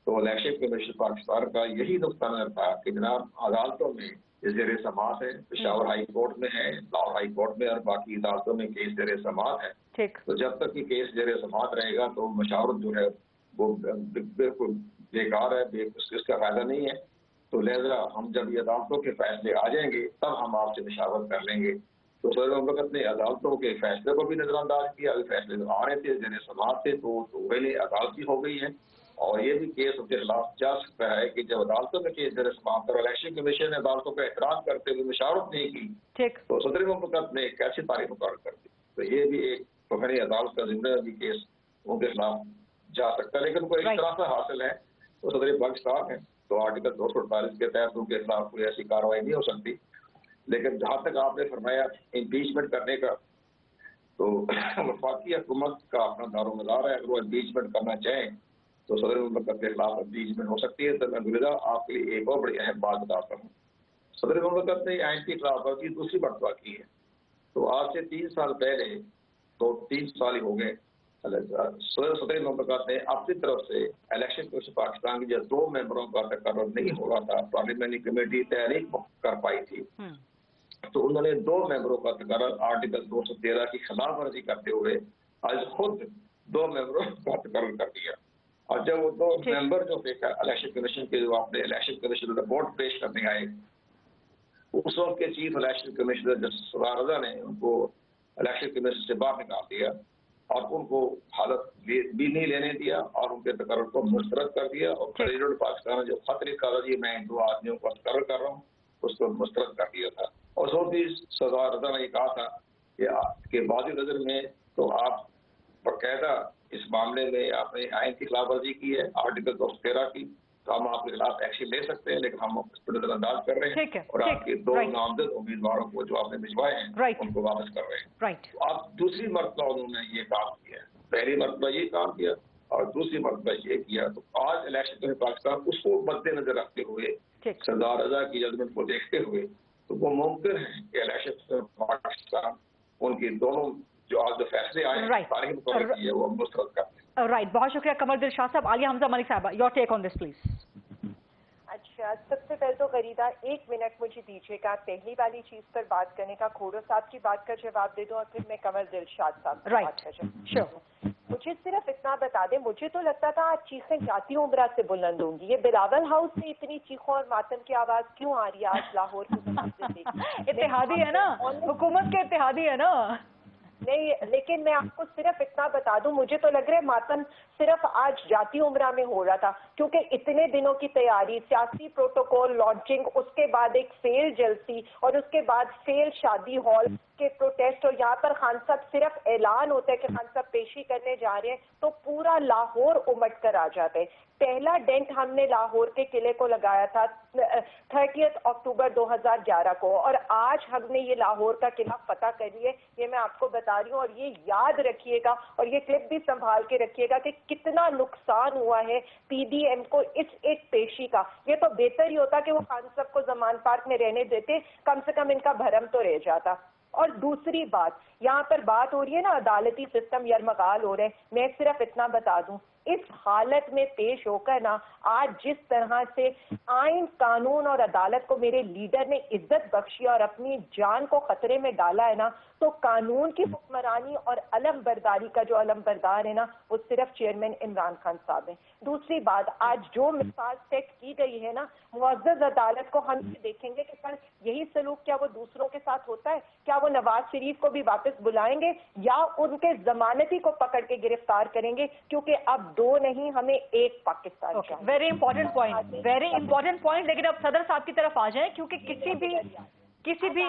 तो इलेक्शन कमीशन पाकिस्तान का यही नुक्ता नजर था कि जनाब अदालतों में जेर समाअत है, पेशावर हाई कोर्ट में है, लाहौर हाई कोर्ट में और बाकी अदालतों में केस जेर समाअत है। तो जब तक कि केस जेर समाअत रहेगा तो मशावरत जो है वो बिल्कुल बेकार है, इसका फायदा नहीं है। तो लिहाजा हम जब ये अदालतों के फैसले आ जाएंगे तब हम आपसे मशावरत कर लेंगे। तो सदर मुमलकत ने अदालतों के फैसले को भी नजरअंदाज किया। अभी फैसले जो आ रहे थे जेर समाअत थे तो पहले अदालती हो गई है, और ये भी केस उनके खिलाफ जा सकता है कि जब अदालतों में केस जेर समाअत और इलेक्शन कमीशन ने अदालतों का एहतराम करते हुए मशावरत नहीं की तो सदर मुमलकत ने कैसी तारीख मुकर्रर कर दी। तो ये भी एक फौरी अदालत का जिम्मे भी केस उनके खिलाफ जा सकता है, लेकिन कोई इस तरह से हासिल है तो सदर पाकिस्तान है, तो आर्टिकल 248 के तहत उनके खिलाफ कोई ऐसी कार्रवाई नहीं हो सकती। लेकिन जहाँ तक आपने फरमाया इम्पीचमेंट करने का, तो वफाकी हुकूमत का अपना दारोमदार है, अगर वो इम्पीचमेंट करना चाहें तो सदर मुमलकत के खिलाफ इम्पीचमेंट हो सकती है। तो मैं गुरिदा आपके लिए एक और बड़ी अहम बात बताता हूँ। सदर मुमलकत ने आइन की खिलाफ वर्जी दूसरी मरतबा की है। तो आज से 3 साल पहले, तो 3 साल ही हो गए, सदर मुमलकत ने अपनी तरफ से इलेक्शन कमीशन पाकिस्तान की जो 2 मेंबरों का तकर्रुर नहीं हो रहा था, पार्लियामेंट्री कमेटी तहरीक कर पाई थी, तो उन्होंने 2 मेंबरों का तकर्रुर आर्टिकल 213 की खिलाफ वर्जी करते हुए आज खुद 2 मेंबरों का तकर्रुर कर दिया। और जब वो 2 मेंबर जो इलेक्शन कमीशन के जो अपने इलेक्शन कमीशन रिपोर्ट पेश करने आए, उस वक्त के चीफ इलेक्शन कमिश्नर जस्टिस सदार रजा ने उनको इलेक्शन कमीशन से बाहर निकाल दिया और उनको हालत भी नहीं लेने दिया और उनके तकर्रुर को मुस्तरद कर दिया। और प्रेसिडेंट पाकिस्तान जो खत लिखा था जी मैं 2 आदमियों को तकर्रुर कर रहा हूँ, उसको मुस्तरद कर दिया था। और साथ ही सदार रजा ने कहा था कि बाज़ नज़र में तो आप बाकायदा इस मामले में आपने आइन की खिलाफ वर्जी की है आर्टिकल 213 की, तो हम आपके खिलाफ एक्शन ले सकते हैं, लेकिन हम इस पर नजरअंदाज कर रहे हैं और आपके 2 नामजद उम्मीदवारों को जो आपने भिजवाए हैं उनको वापस कर रहे हैं। तो अब दूसरी मरतबा उन्होंने ये काम किया, पहली मरतबा ये काम किया और दूसरी मरतबा ये किया। तो आज इलेक्शन में पाकिस्तान उसको मद्देनजर रखते हुए, सरदार रजा की जजमेंट को देखते हुए, तो वो मुमकिन है कि इलेक्शन पाकिस्तान उनकी दोनों जो आज जो फैसले आए तारीख मुकर्रर की है वो मुस्तरद करते हैं। राइट, बहुत शुक्रिया कमर दिल शाह साहब। आलिया हमजा मलिक साहब, your take on this please. अच्छा, सबसे पहले तो गरीदा 1 मिनट मुझे दीजिएगा पहली वाली चीज पर बात करने का, खोड़ो साहब की बात का जवाब दे दूं और फिर मैं कमर दिलशाद साहब की बात का जवाब। मुझे सिर्फ इतना बता दें, मुझे तो लगता था आज चीखें जाती उम्रा से बुलंद होंगी। ये बिलावल हाउस से इतनी चीखों और मातम की आवाज क्यों आ रही है आज लाहौर की? इत्तेहादी है ना, हुकूमत के इत्तेहादी है ना। नहीं, लेकिन मैं आपको सिर्फ इतना बता दूं, मुझे तो लग रहा है मातम सिर्फ आज जाती उम्रा में हो रहा था, क्योंकि इतने दिनों की तैयारी, सियासी प्रोटोकॉल लॉन्चिंग, उसके बाद एक फेल जलसी और उसके बाद फेल शादी हॉल के प्रोटेस्ट, और यहाँ पर खान साहब सिर्फ ऐलान होता है कि खान साहब पेशी करने जा रहे हैं तो पूरा लाहौर उमड़ कर आ जाता है। पहला डेंट हमने लाहौर के किले को लगाया था 30 अक्टूबर 2011 को, और आज हमने ये लाहौर का किला फतह कर लिया। ये मैं आपको बता रही हूँ और ये याद रखिएगा और ये क्लिप भी संभाल के रखिएगा कि कितना नुकसान हुआ है पीडीएम को इस एक पेशी का। ये तो बेहतर ही होता कि वो खान साहब को जमान पार्क में रहने देते, कम से कम इनका भरम तो रह जाता। और दूसरी बात, यहाँ पर बात हो रही है ना अदालती सिस्टम यरमगाल हो रहे हैं, मैं सिर्फ इतना बता दूं, इस हालत में पेश होकर ना आज जिस तरह से आइन, कानून और अदालत को मेरे लीडर ने इज्जत बख्शी और अपनी जान को खतरे में डाला है ना, तो कानून की हुक्मरानी और अलम बरदारी का जो अलम बरदार है ना, वो सिर्फ चेयरमैन इमरान खान साहब हैं। दूसरी बात, आज जो मिसाल सेट की गई है ना, मुअज़्ज़ज़ अदालत को हम देखेंगे कि सर यही सलूक क्या वो दूसरों के साथ होता है? क्या वो नवाज शरीफ को भी वापस बुलाएंगे या उनके जमानती को पकड़ के गिरफ्तार करेंगे? क्योंकि अब दो नहीं, हमें एक पाकिस्तान चाहिए। Very important point. लेकिन अब सदर साहब की तरफ आ जाएं, क्योंकि किसी भी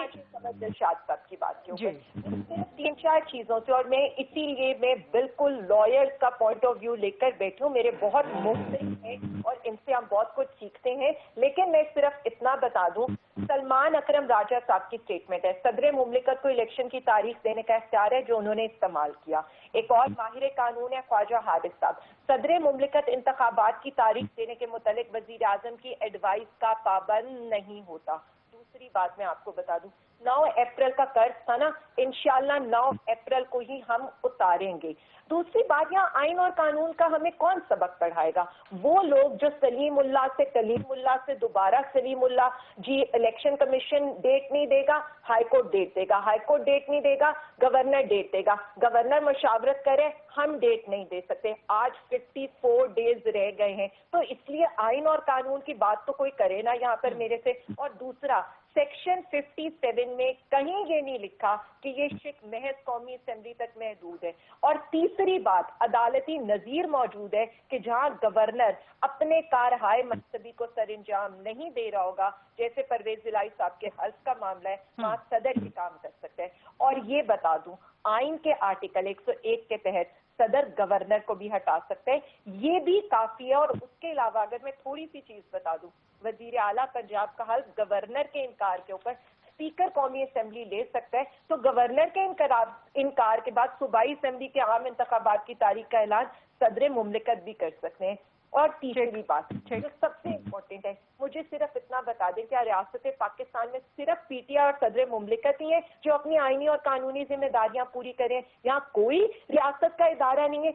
दिलशाद साहब की बात क्यों? सिर्फ 3-4 चीजों से, और मैं इसीलिए मैं बिल्कुल लॉयर्स का पॉइंट ऑफ व्यू लेकर बैठी हूँ। मेरे बहुत मुख्तलिफ हैं और इनसे हम बहुत कुछ सीखते हैं, लेकिन मैं सिर्फ इतना बता दूं, सलमान अकरम राजा साहब की स्टेटमेंट है, सदर मुमलिकत को इलेक्शन की तारीख देने का इख्तियार है, जो उन्होंने इस्तेमाल किया। एक और माहिर कानून है ख्वाजा हारिस साहब, सदर मुमलिकत इंतखाबात की तारीख देने के मुतालिक वजीर आजम की एडवाइस का पाबंद नहीं होता। दूसरी बात मैं आपको बता दूं, 9 अप्रैल का कर्ज था ना, इंशाल्लाह 9 अप्रैल को ही हम उतारेंगे। दूसरी बात, यहाँ आइन और कानून का हमें कौन सबक पढ़ाएगा? वो लोग जो सलीमुल्लाह से कलीमुल्लाह से दोबारा सलीमुल्लाह जी, इलेक्शन कमीशन डेट नहीं देगा, हाई कोर्ट डेट देगा, हाई कोर्ट डेट नहीं देगा, गवर्नर डेट देगा, गवर्नर मशावरत करे, हम डेट नहीं दे सकते। आज 54 डेज रह गए हैं, तो इसलिए आइन और कानून की बात तो कोई करे ना यहाँ पर मेरे से। और दूसरा, सेक्शन 57 में कहीं ये नहीं लिखा कि ये शिक महज कौमी असेंबली तक महदूद है। और तीसरी बात, अदालती नजीर मौजूद है कि जहां गवर्नर अपने कारहाय मनसबी को सरंजाम नहीं दे रहा होगा, जैसे परवेज इलाही साहब के हल्फ का मामला है, वहां सदर ये काम कर सकते हैं। और ये बता दूं, आइन के आर्टिकल 101 के तहत सदर गवर्नर को भी हटा सकते हैं, ये भी काफी है। और उसके अलावा अगर मैं थोड़ी सी चीज बता दूं, वजीर आला पंजाब का हल्फ गवर्नर के इनकार के ऊपर स्पीकर कौमी असेंबली ले सकता है, तो गवर्नर के इनकार के बाद सूबाई असेंबली के आम इंतखाबात की तारीख का ऐलान सदर मुमलिकत भी कर सकते हैं। और तीसरी बात जो सबसे इम्पोर्टेंट है, मुझे सिर्फ इतना बता दें कि रियासत पाकिस्तान में सिर्फ पीटीआई और सदर मुमलिकत ही है जो अपनी आईनी और कानूनी जिम्मेदारियां पूरी करें। यहाँ कोई रियासत का इदारा नहीं है।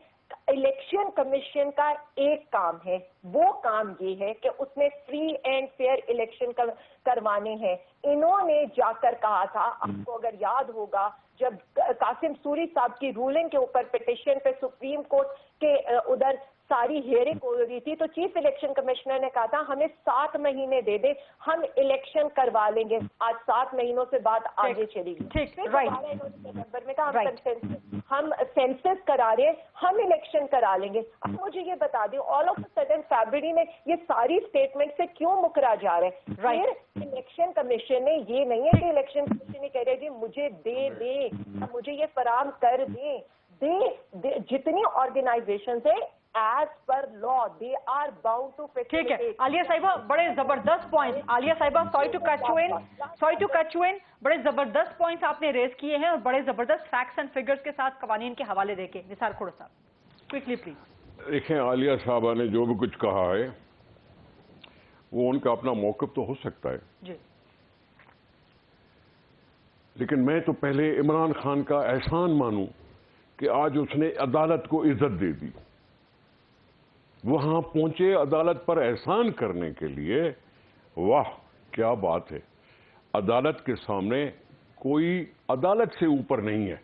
इलेक्शन कमीशन का एक काम है, वो काम ये है कि उसने फ्री एंड फेयर इलेक्शन करवाने हैं। इन्होंने जाकर कहा था, आपको अगर याद होगा, जब कासिम सूरी साहब की रूलिंग के ऊपर पिटिशन पे सुप्रीम कोर्ट के उधर सारी हियरिंग हो रही थी, तो चीफ इलेक्शन कमिश्नर ने कहा था हमें 7 महीने दे दे, हम इलेक्शन करवा लेंगे। आज 7 महीनों से बात आगे चलेगी। नवंबर में कहा हम सेंसस करा रहे हैं, हम इलेक्शन करा लेंगे। अब मुझे ये बता दें, ऑल ऑफ सडन फरवरी में ये सारी स्टेटमेंट से क्यों मुकरा जा रहे हैं? फिर इलेक्शन कमीशन ने, ये नहीं है कि इलेक्शन कमीशन ने कह रहे जी मुझे दे मुझे ये फराम कर दे जितनी ऑर्गेनाइजेशन है as per law they are bound to facilitate। ठीक है आलिया साहिबा, बड़े जबरदस्त पॉइंट। आलिया साहिबा, sorry to cut you in, बड़े जबरदस्त पॉइंट्स आपने रेज किए हैं और बड़े जबरदस्त फैक्ट्स एंड फिगर्स के साथ कवानीन के हवाले देके। निसार खोड़ा साहब, क्विकली प्लीज। देखें, आलिया साहबा ने जो भी कुछ कहा है वो उनका अपना मौक़िफ़ तो हो सकता है जी, लेकिन मैं तो पहले इमरान खान का एहसान मानूं कि आज उसने अदालत को इज्जत दे दी। वहां पहुंचे अदालत पर एहसान करने के लिए। वाह क्या बात है। अदालत के सामने कोई अदालत से ऊपर नहीं है।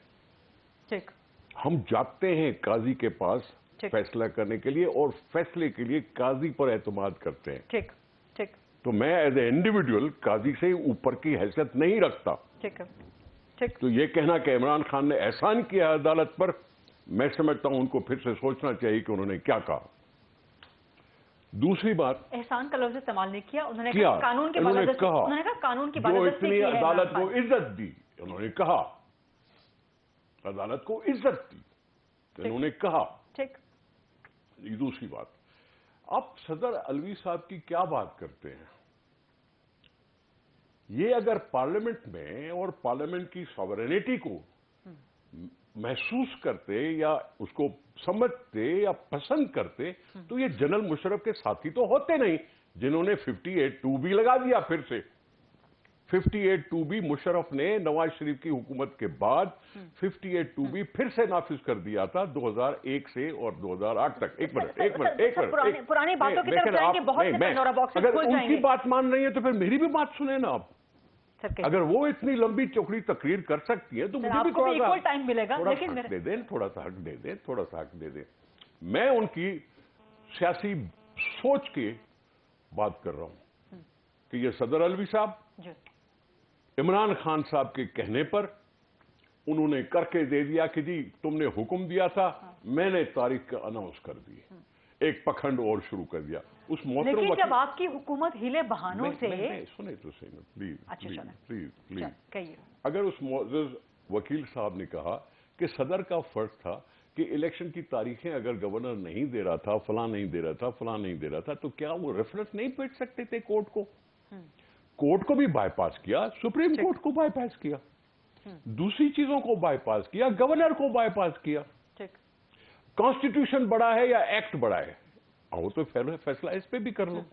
ठीक, हम जाते हैं काजी के पास फैसला करने के लिए और फैसले के लिए काजी पर एतमाद करते हैं। ठीक ठीक। तो मैं एज ए इंडिविजुअल काजी से ऊपर की हैसियत नहीं रखता। ठीक है, ठीक। तो ये कहना कि इमरान खान ने एहसान किया अदालत पर, मैं समझता हूं उनको फिर से सोचना चाहिए कि उन्होंने क्या कहा। दूसरी बात, एहसान का लफ्ज़ इस्तेमाल नहीं किया उन्होंने, किया कानून की उन्होंने बालादस्ती, कहा, उन्होंने कहा कानून की जो बालादस्ती इतनी की है अदालत को इज्जत दी, उन्होंने कहा अदालत को इज्जत दी, उन्होंने कहा। ठीक। दूसरी बात, आप सदर अलवी साहब की क्या बात करते हैं? ये अगर पार्लियामेंट में और पार्लियामेंट की सॉवरेनिटी को महसूस करते या उसको समझते या पसंद करते तो ये जनरल मुशर्रफ के साथी तो होते नहीं, जिन्होंने 58(2) भी लगा दिया फिर से। 58(2)B मुशर्रफ ने नवाज शरीफ की हुकूमत के बाद 58(2)B फिर से नाफिज कर दिया था 2001 से और 2008 तक। एक मिनट पुरानी बातों की तरफ जाएंगे, बहुत से पंडोरा बॉक्सेस खुल अगर जाएंगे। उनकी बात मान रही है तो फिर मेरी भी बात सुने ना आप। अगर वो इतनी लंबी चौकड़ी तकरीर कर सकती है तो मुझे भी थोड़ा सा टाइम मिलेगा, लेकिन दे दें, थोड़ा सा हक दे दें, थोड़ा सा हक दे दें। मैं उनकी सियासी सोच की बात कर रहा हूं कि ये सदर अलवी साहब इमरान खान साहब के कहने पर उन्होंने करके दे दिया कि जी तुमने हुक्म दिया था, मैंने तारीख अनाउंस कर दी, एक पखंड और शुरू कर दिया। उस मोहतरम लेकिन जब आपकी हुकूमत हिले बहानों से सुने तो सही, प्लीज प्लीज कहिए। अगर उस मुअज़्ज़ज़ वकील साहब ने कहा कि सदर का फर्ज था कि इलेक्शन की तारीखें अगर गवर्नर नहीं दे रहा था, फलां नहीं दे रहा था, फलां नहीं दे रहा था, तो क्या वो रेफरेंस नहीं भेज सकते थे कोर्ट को? कोर्ट को भी बाईपास किया, सुप्रीम कोर्ट को बाईपास किया, दूसरी चीजों को बाईपास किया, गवर्नर को बाईपास किया। कॉन्स्टिट्यूशन बड़ा है या एक्ट बड़ा है, आओ तो फैसला इस पे भी कर लो।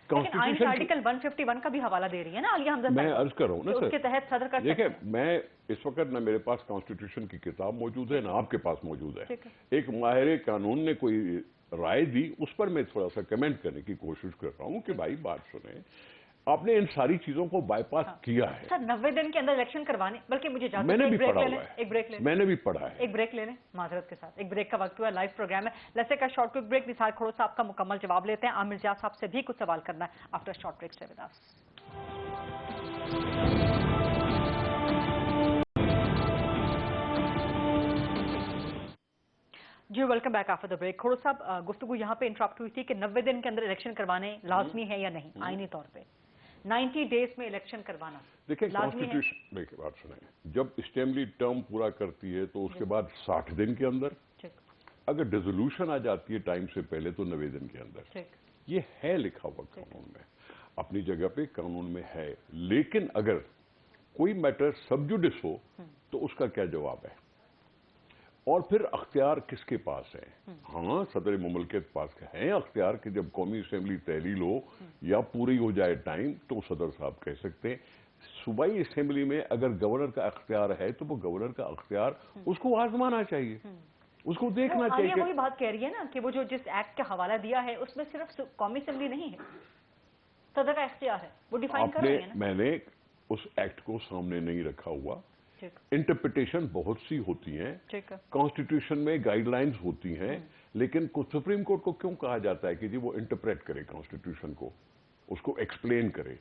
कॉन्स्टिट्यूशन आर्टिकल 151 का भी हवाला दे रही है ना आलिया हमजा। मैं अर्ज कर रहा हूँ ना सर, उसके तहत सदर का देखिए मैं इस वक्त ना मेरे पास कॉन्स्टिट्यूशन की किताब मौजूद है ना आपके पास मौजूद है। एक माहिर कानून ने कोई राय दी, उस पर मैं थोड़ा सा कमेंट करने की कोशिश कर रहा हूँ कि भाई बात सुने, आपने इन सारी चीजों को बाईपास किया है। सर 90 दिन के अंदर इलेक्शन करवाने, बल्कि मुझे मैंने भी पढ़ा हुआ है, एक ब्रेक ले, मैंने भी पढ़ा है, एक ब्रेक ले लें माजरत के साथ। एक ब्रेक का वक्त हुआ, लाइव प्रोग्राम है, let's take a short quick break. Nisar खड़ोस साहब का मुकम्मल जवाब लेते हैं, आमिर जिया साहब से भी कुछ सवाल करना है। After short break stay with us. जी welcome back after the break. खड़ोस साहब, गुफ्तगू यहाँ पे इंटरप्ट हुई थी कि 90 दिन के अंदर इलेक्शन करवाने लाजमी है या नहीं आईनी तौर पे, 90 डेज में इलेक्शन करवाना। देखिए कॉन्स्टिट्यूशन, देखिए बात सुनाए, जब असेंबली टर्म पूरा करती है तो उसके बाद 60 दिन के अंदर, अगर डिसोल्यूशन आ जाती है टाइम से पहले तो 90 दिन के अंदर। ये है लिखा हुआ कानून में, अपनी जगह पे कानून में है। लेकिन अगर कोई मैटर सब जुडिस हो तो उसका क्या जवाब है, और फिर अख्तियार किसके पास है? हाँ, सदर मुमलिकत पास है अख्तियार कि जब कौमी असेंबली तहलील हो या पूरी हो जाए टाइम तो सदर साहब कह सकते हैं। सूबाई असेंबली में अगर गवर्नर का अख्तियार है तो वो गवर्नर का अख्तियार उसको आजमाना चाहिए, उसको देखना चाहिए। वही बात कह रही है ना कि वो जो जिस एक्ट का हवाला दिया है उसमें सिर्फ कौमी असेंबली नहीं है, सदर का अख्तियार है, वो डिफाइन कर रही है ना। मैंने उस एक्ट को सामने नहीं रखा हुआ, इंटरप्रिटेशन बहुत सी होती हैं, कॉन्स्टिट्यूशन में गाइडलाइंस होती हैं, लेकिन सुप्रीम कोर्ट को क्यों कहा जाता है कि जी वो इंटरप्रेट करे कॉन्स्टिट्यूशन को, उसको एक्सप्लेन करे?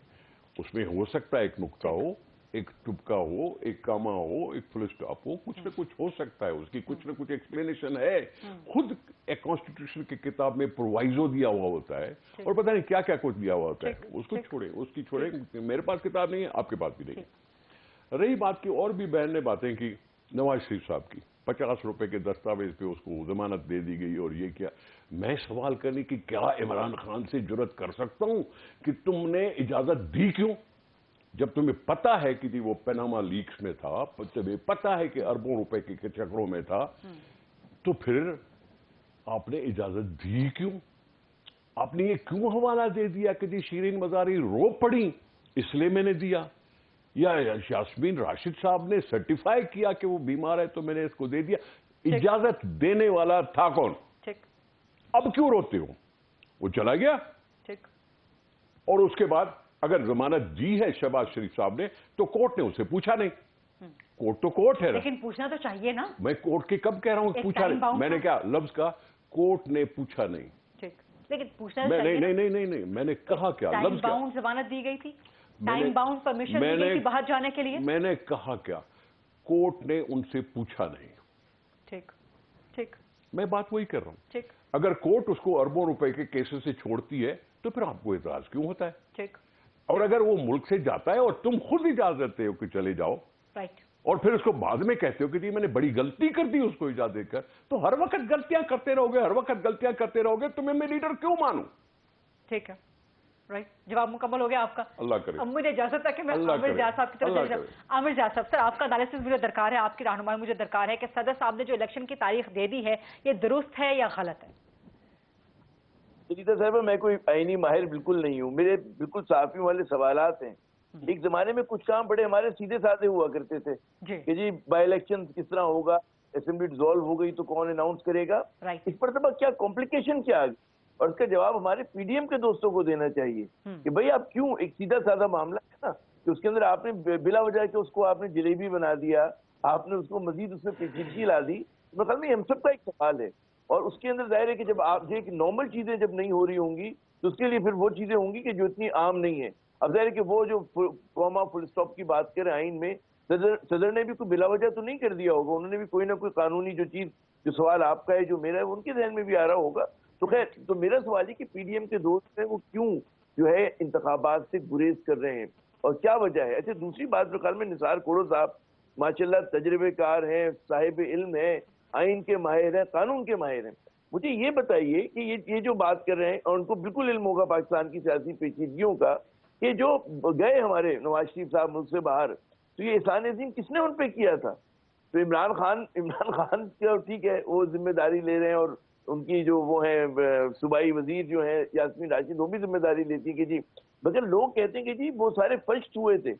उसमें हो सकता है एक नुक्ता हो, एक टुपका हो, एक कामा हो, एक फुल स्टॉप हो, कुछ न कुछ हो सकता है, उसकी कुछ न कुछ एक्सप्लेनेशन है। खुद एक कॉन्स्टिट्यूशन की किताब में प्रोवाइजो दिया हुआ होता है और पता नहीं क्या क्या कुछ दिया हुआ होता है। उसको छोड़े, उसकी छोड़े, मेरे पास किताब नहीं है, आपके पास भी नहीं है। रही बात की, और भी बहन ने बातें की नवाज शरीफ साहब की, 50 रुपए के दस्तावेज पे उसको जमानत दे दी गई और ये क्या। मैं सवाल करने की क्या इमरान खान से जुर्रत कर सकता हूं कि तुमने इजाजत दी क्यों, जब तुम्हें पता है कि वो पनामा लीक्स में था, तुम्हें पता है कि अरबों रुपए के चक्रों में था, तो फिर आपने इजाजत दी क्यों? आपने ये क्यों हवाला दे दिया कि जी शीरीन मजारी रो पड़ी इसलिए मैंने दिया, या यास्मीन राशिद साहब ने सर्टिफाई किया कि वो बीमार है तो मैंने इसको दे दिया? इजाजत देने वाला था कौन? अब क्यों रोते हो? वो चला गया, और उसके बाद अगर जमानत दी है शहबाज शरीफ साहब ने तो कोर्ट ने उसे पूछा नहीं। कोर्ट तो कोर्ट है, लेकिन पूछना तो चाहिए ना। मैं कोर्ट की कब कह रहा हूं पूछा नहीं, मैंने क्या लफ्ज का, कोर्ट ने पूछा नहीं, लेकिन पूछना नहीं, मैंने कहा क्या लफ्ज, बाउंड जमानत दी गई थी, टाइम बाउंड परमिशन दी गई थी बाहर जाने के लिए। मैंने कहा क्या, कोर्ट ने उनसे पूछा नहीं। ठीक, मैं बात वही कर रहा हूं। अगर कोर्ट उसको अरबों रुपए के केसेस से छोड़ती है तो फिर आपको एतराज क्यों होता है? और अगर वो मुल्क से जाता है और तुम खुद इजाजत देते हो कि चले जाओ, और फिर उसको बाद में कहते हो कि जी मैंने बड़ी गलती कर दी उसको इजाजत देकर, तो हर वक्त गलतियां करते रहोगे, तुम्हें मैं लीडर क्यों मानूं? ठीक है, राइट, जवाब मुकम्मल हो गया आपका। अल्लाह करे। अब मुझे इजाजत है कि मैं आमिर जिया साहब की तरफ चले जाऊं। आमिर जिया साहब, सर आपका एनालिसिस मुझे दरकार है, आपकी रहनुमाई मुझे दरकार है कि सदर साहब ने जो इलेक्शन की तारीख दे दी है ये दुरुस्त है या गलत है? साहब, मैं कोई आईनी माहिर बिल्कुल नहीं हूँ, मेरे बिल्कुल साफी वाले सवालात हैं ایک زمانے میں کچھ کام بڑے ہمارے سیدھے سادے ہوا کرتے تھے کہ جی بائی الیکشن کس طرح ہوگا, اسمبلی ڈیزالو ہو گئی تو کون اناؤنس کرے گا, اس پر کیا کمپلیکیشن کیا آ گئی, اور اس کا جواب ہمارے پی ڈی ایم کے دوستوں کو دینا چاہیے کہ بھائی آپ کیوں, ایک سیدھا سادہ معاملہ ہے نا کہ اس کے اندر آپ نے بلا وجہ کہ اس کو آپ نے جلیبی بنا دیا, آپ نے اس کو مزید اس میں پیچیدگی لا دی. میں خیال میں ہم سب کا ایک سوال ہے, اور اس کے اندر ظاہر ہے کہ جب آپ ایک نارمل چیزیں جب نہیں ہو رہی ہوں گی تو اس کے لیے پھر وہ چیزیں ہوں گی کہ جو اتنی عام نہیں ہیں. اب ظاہر ہے کہ وہ جو کوما فل اسٹاپ کی بات کریں آئین میں, صدر نے بھی کوئی بلا وجہ تو نہیں کر دیا ہوگا, انہوں نے بھی کوئی نہ کوئی قانونی جو چیز, جو سوال آپ کا ہے جو میرا ہے ان کے ذہن میں بھی آ رہا ہوگا. تو خیر, تو میرا سوال ہے کہ پی ڈی ایم کے دوست ہیں وہ کیوں جو ہے انتخابات سے گریز کر رہے ہیں اور کیا وجہ ہے. اچھا دوسری بات میرے خیال میں نثار کھوڑو صاحب ماشاءاللہ تجربے کار ہیں, صاحب علم ہیں, آئین کے ماہر ہیں, قانون کے ماہر ہیں. مجھے یہ بتائیے کہ یہ جو بات کر رہے ہیں اور ان کو بالکل علم ہوگا پاکستان کی سیاسی پیچیدگیوں کا, کہ جو گئے ہمارے نواز شریف صاحب ملک سے باہر, تو یہ احسان عظیم کس نے ان پہ کیا تھا؟ تو عمران خان کا ٹھیک ہے وہ ذمہ داری لے رہے ہیں, اور ان کی جو وہ ہیں صوبائی وزیر جو ہیں یاسمین راشد وہ بھی ذمہ داری لیتی ہیں کہ جی, مگر لوگ کہتے ہیں کہ جی وہ سارے فرسٹ ہوئے تھے,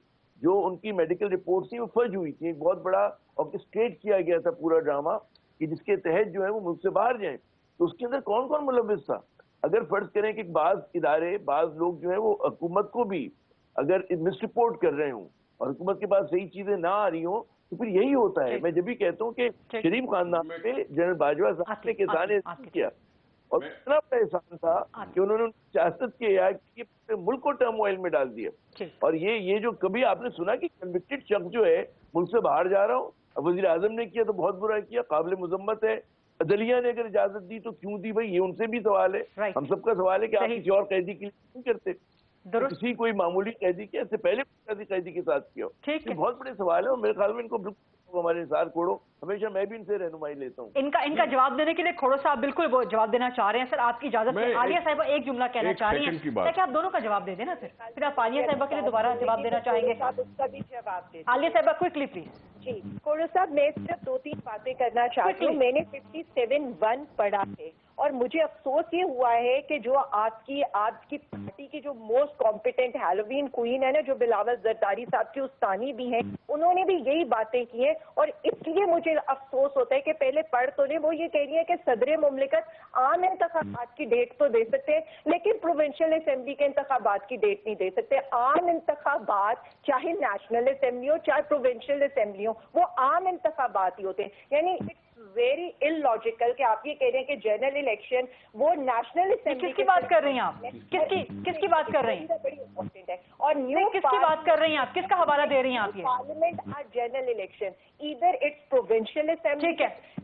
جو ان کی میڈیکل رپورٹ تھی وہ فرج ہوئی تھی, ایک بہت بڑا آرکسٹریٹ کیا گیا تھا پورا ڈرامہ کہ جس کے تحت جو ہے وہ ملک سے باہر جائیں. تو اس کے اندر کون کون ملوث تھا؟ اگر فرض کریں کہ بعض ادارے, بعض لوگ جو ہیں وہ حکومت کو بھی اگر مس رپورٹ کر رہے ہوں اور حکومت کے پاس صحیح چیزیں نہ آ رہی ہوں تو پھر یہی ہوتا ہے. میں جب بھی کہتا ہوں کہ شریف خاندان پہ جنرل باجوہ صاحب نے کسان کیا, اور اتنا بڑا احسان تھا کہ انہوں نے سیاست کیا کہ ملک کو ٹرموائل میں ڈال دیا. اور یہ جو کبھی آپ نے سنا کہ کنوکٹڈ شخص جو ہے ملک سے باہر جا رہا ہو, وزیر اعظم نے کیا تو بہت برا کیا, قابل مذمت ہے. عدلیہ نے اگر اجازت دی تو کیوں دی بھائی, یہ ان سے بھی سوال ہے, ہم سب کا سوال ہے کہ آپ کسی اور قیدی کے لیے نہیں کرتے, کسی کوئی معمولی قیدی کے اس سے پہلے قیدی کے ساتھ کیا. یہ بہت بڑے سوال ہے, اور میرے خیال میں ان کو بالکل ہمارے نثار کھوڑو, ہمیشہ میں بھی ان سے رہنمائی لیتا ہوں. ان کا جواب دینے کے لیے کھوڑو صاحب بالکل وہ جواب دینا چاہ رہے ہیں. سر آپ کی اجازت سے عالیہ صاحبہ ایک جملہ کہنا چاہ رہی ہیں, تاکہ آپ دونوں کا جواب دے دیں نا, پھر آپ عالیہ صاحبہ کے لیے دوبارہ جواب دینا چاہیں گے. عالیہ صاحبہ کوئکلی پلیز. جی کھوڑو صاحب, میں صرف 2-3 باتیں کرنا چاہتی ہوں. میں نے 57(1) پڑھا ہے, اور مجھے افسوس یہ ہوا ہے کہ جو آپ کی پارٹی کی جو موسٹ کمپیٹنٹ ہیلووین کوئین ہے نا, جو بلاول زرداری صاحب کی استانی بھی ہیں, انہوں نے بھی یہی باتیں کی ہیں. اور اس لیے مجھے افسوس ہوتا ہے کہ پہلے پڑھ تو لیں, وہ یہ کہہ رہی ہے کہ صدر مملکت عام انتخابات کی ڈیٹ تو دے سکتے ہیں لیکن پروونشل اسمبلی کے انتخابات کی ڈیٹ نہیں دے سکتے. عام انتخابات چاہے نیشنل اسمبلی ہو چاہے پروونشل اسمبلی ہو, وہ عام انتخابات ہی ہوتے ہیں. یعنی ویری ان لاجیکل کہ آپ یہ کہہ رہے ہیں کہ جنرل الیکشن وہ نیشنل اسمبلی. کس کی بات کر رہی ہیں آپ؟ کس کی بات کر رہی ہیں؟ بڑی امپورٹنٹ ہے. اور نیو کس کی بات کر رہی ہیں آپ؟ کس کا حوالہ دے رہی ہیں آپ؟ یہ پارلیمنٹ آر جنرل الیکشن, ادھر اٹس پروونشل اسمبلی.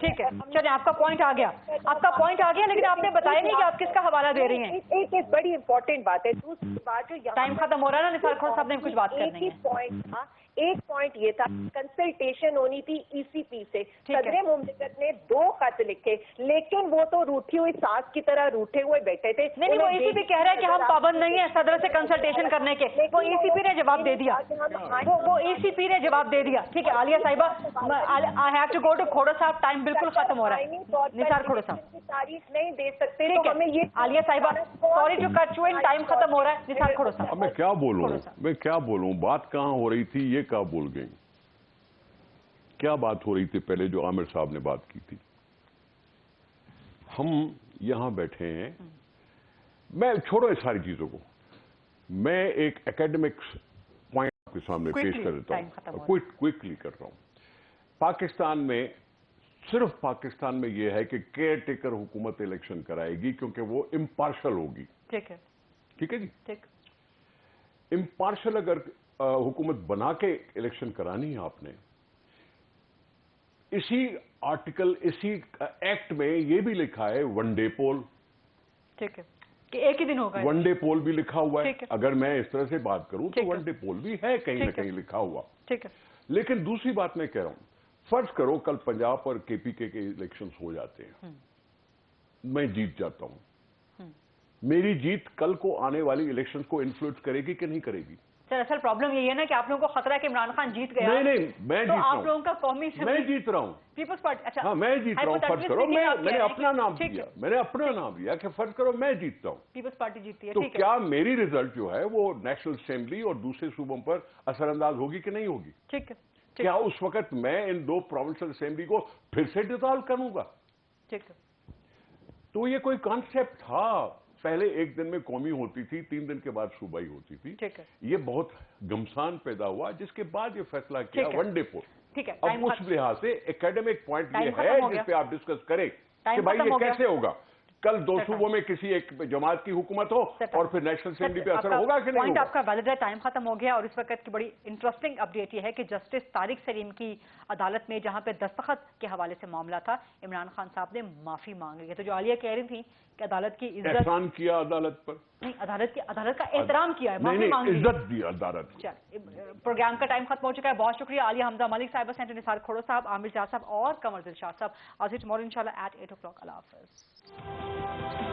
ٹھیک ہے, چلیں آپ کا پوائنٹ آ گیا, لیکن آپ نے بتایا نہیں کہ آپ کس کا حوالہ دے رہی ہیں. ایک بڑی امپورٹنٹ بات ہے. دوسری بات جو ٹائم ختم ہو رہا ہے نا نثار کھوڑو صاحب نے کچھ بات کرنی ہے. ایک پوائنٹ یہ تھا کنسلٹیشن ہونی تھی ای سی پی سے. صدر مملکت نے 2 خط لکھے, لیکن وہ تو روٹھی ہوئی ساس کی طرح روٹھے ہوئے بیٹھے تھے. نہیں, وہ ای سی پی کہہ رہا ہے کہ ہم پابند نہیں ہیں صدر سے کنسلٹیشن کرنے کے. وہ ای سی پی نے جواب دے دیا, وہ ای سی پی نے جواب دے دیا. ٹھیک ہے عالیہ صاحبہ, I have to go to Khuhro صاحب, ٹائم بالکل ختم ہو رہا ہے. نثار کھوڑو صاحب تاریخ نہیں دے سکتے تو ہمیں یہ. عالیہ صاحبہ sorry to cut you in, time ختم ہو رہا ہے. نثار کھوڑو صاحب میں کیا بولوں, بات کہاں ہو رہی تھی, یہ کہاں بول گئی. کیا بات ہو رہی تھی پہلے جو عامر صاحب نے بات کی تھی؟ ہم یہاں بیٹھے ہیں, میں چھوڑو اس ساری چیزوں کو, میں ایک اکیڈمکس پوائنٹ آپ کے سامنے پیش کر دیتا ہوں, کوئکلی کر رہا ہوں. پاکستان میں صرف پاکستان میں یہ ہے کہ کیئر ٹیکر حکومت الیکشن کرائے گی کیونکہ وہ امپارشل ہوگی. ٹھیک ہے جی, امپارشل اگر حکومت بنا کے الیکشن کرانی ہے آپ نے, اسی آرٹیکل, اسی ایکٹ میں یہ بھی لکھا ہے 1 ڈے پول. ٹھیک ہے کہ ایک ہی دن ہوگا. 1 ڈے پول بھی لکھا ہوا ہے. اگر میں اس طرح سے بات کروں تو 1 ڈے پول بھی ہے کہیں نہ کہیں لکھا ہوا. ٹھیک ہے, لیکن دوسری بات میں کہہ رہا ہوں, فرض کرو کل پنجاب اور کے پی کے الیکشنز ہو جاتے ہیں, میں جیت جاتا ہوں. میری جیت کل کو آنے والی الیکشنز کو انفلوئنس کرے گی کہ نہیں کرے گی؟ दरअसल प्रॉब्लम यही है ना कि आप लोगों को खतरा है कि इमरान खान जीत गया। नहीं मैं तो जीत रहा आप लोगों का कौमी मैं जीत रहा हूँ। पीपल्स पार्टी, अच्छा हाँ मैं जीत रहा हूँ, फर्ज करो मैंने अपना नाम दिया, मैंने अपना नाम दिया कि फर्ज करो मैं जीतता हूँ, पीपल्स पार्टी जीतती है, तो ठीक है। क्या मेरी रिजल्ट जो है वो नेशनल असेंबली और दूसरे सूबों पर असरअंदाज होगी कि नहीं होगी? ठीक है। क्या उस वक्त मैं इन 2 प्रोविंशियल असेंबली को फिर से डिसॉल्व करूंगा? ठीक है। तो ये कोई कॉन्सेप्ट था, पहले एक दिन में कौमी होती थी, 3 दिन के बाद सूबाई होती थी। ठीक है। ये बहुत घमसान पैदा हुआ, जिसके बाद ये फैसला किया वन डे पोस्ट। ठीक है। अब उस लिहाज से एकेडमिक पॉइंट ये है जिस पे आप डिस्कस करें कि भाई ये कैसे होगा, कल 2 सूबों में किसी एक जमात की हुकूमत हो और फिर नेशनल असेंबली पे असर होगा कि नहीं पॉइंट होगा? आपका वैलिड है, टाइम खत्म हो गया। और इस वक्त की बड़ी इंटरेस्टिंग अपडेट ये है कि जस्टिस तारिक सलीम की अदालत में जहां पे दस्तखत के हवाले से मामला था, इमरान खान साहब ने माफी मांग ली है। तो जो आलिया कह रही थी कि अदालत की इज्जत, एहसान किया अदालत पर, नहीं अदालत का एहतराम किया है, माफी मांग ली, इज्जत दी अदालत। प्रोग्राम का टाइम खत्म हो चुका है। बहुत शुक्रिया आलिया हमजा मलिक साहिबा, सेंटर निसार खोड़ो साहब, आमिर शाह साहब और कमर दिल शाह साहब। आज टुमारो इंशाल्लाह एट 8 o'clock। अल्लाह हाफिज।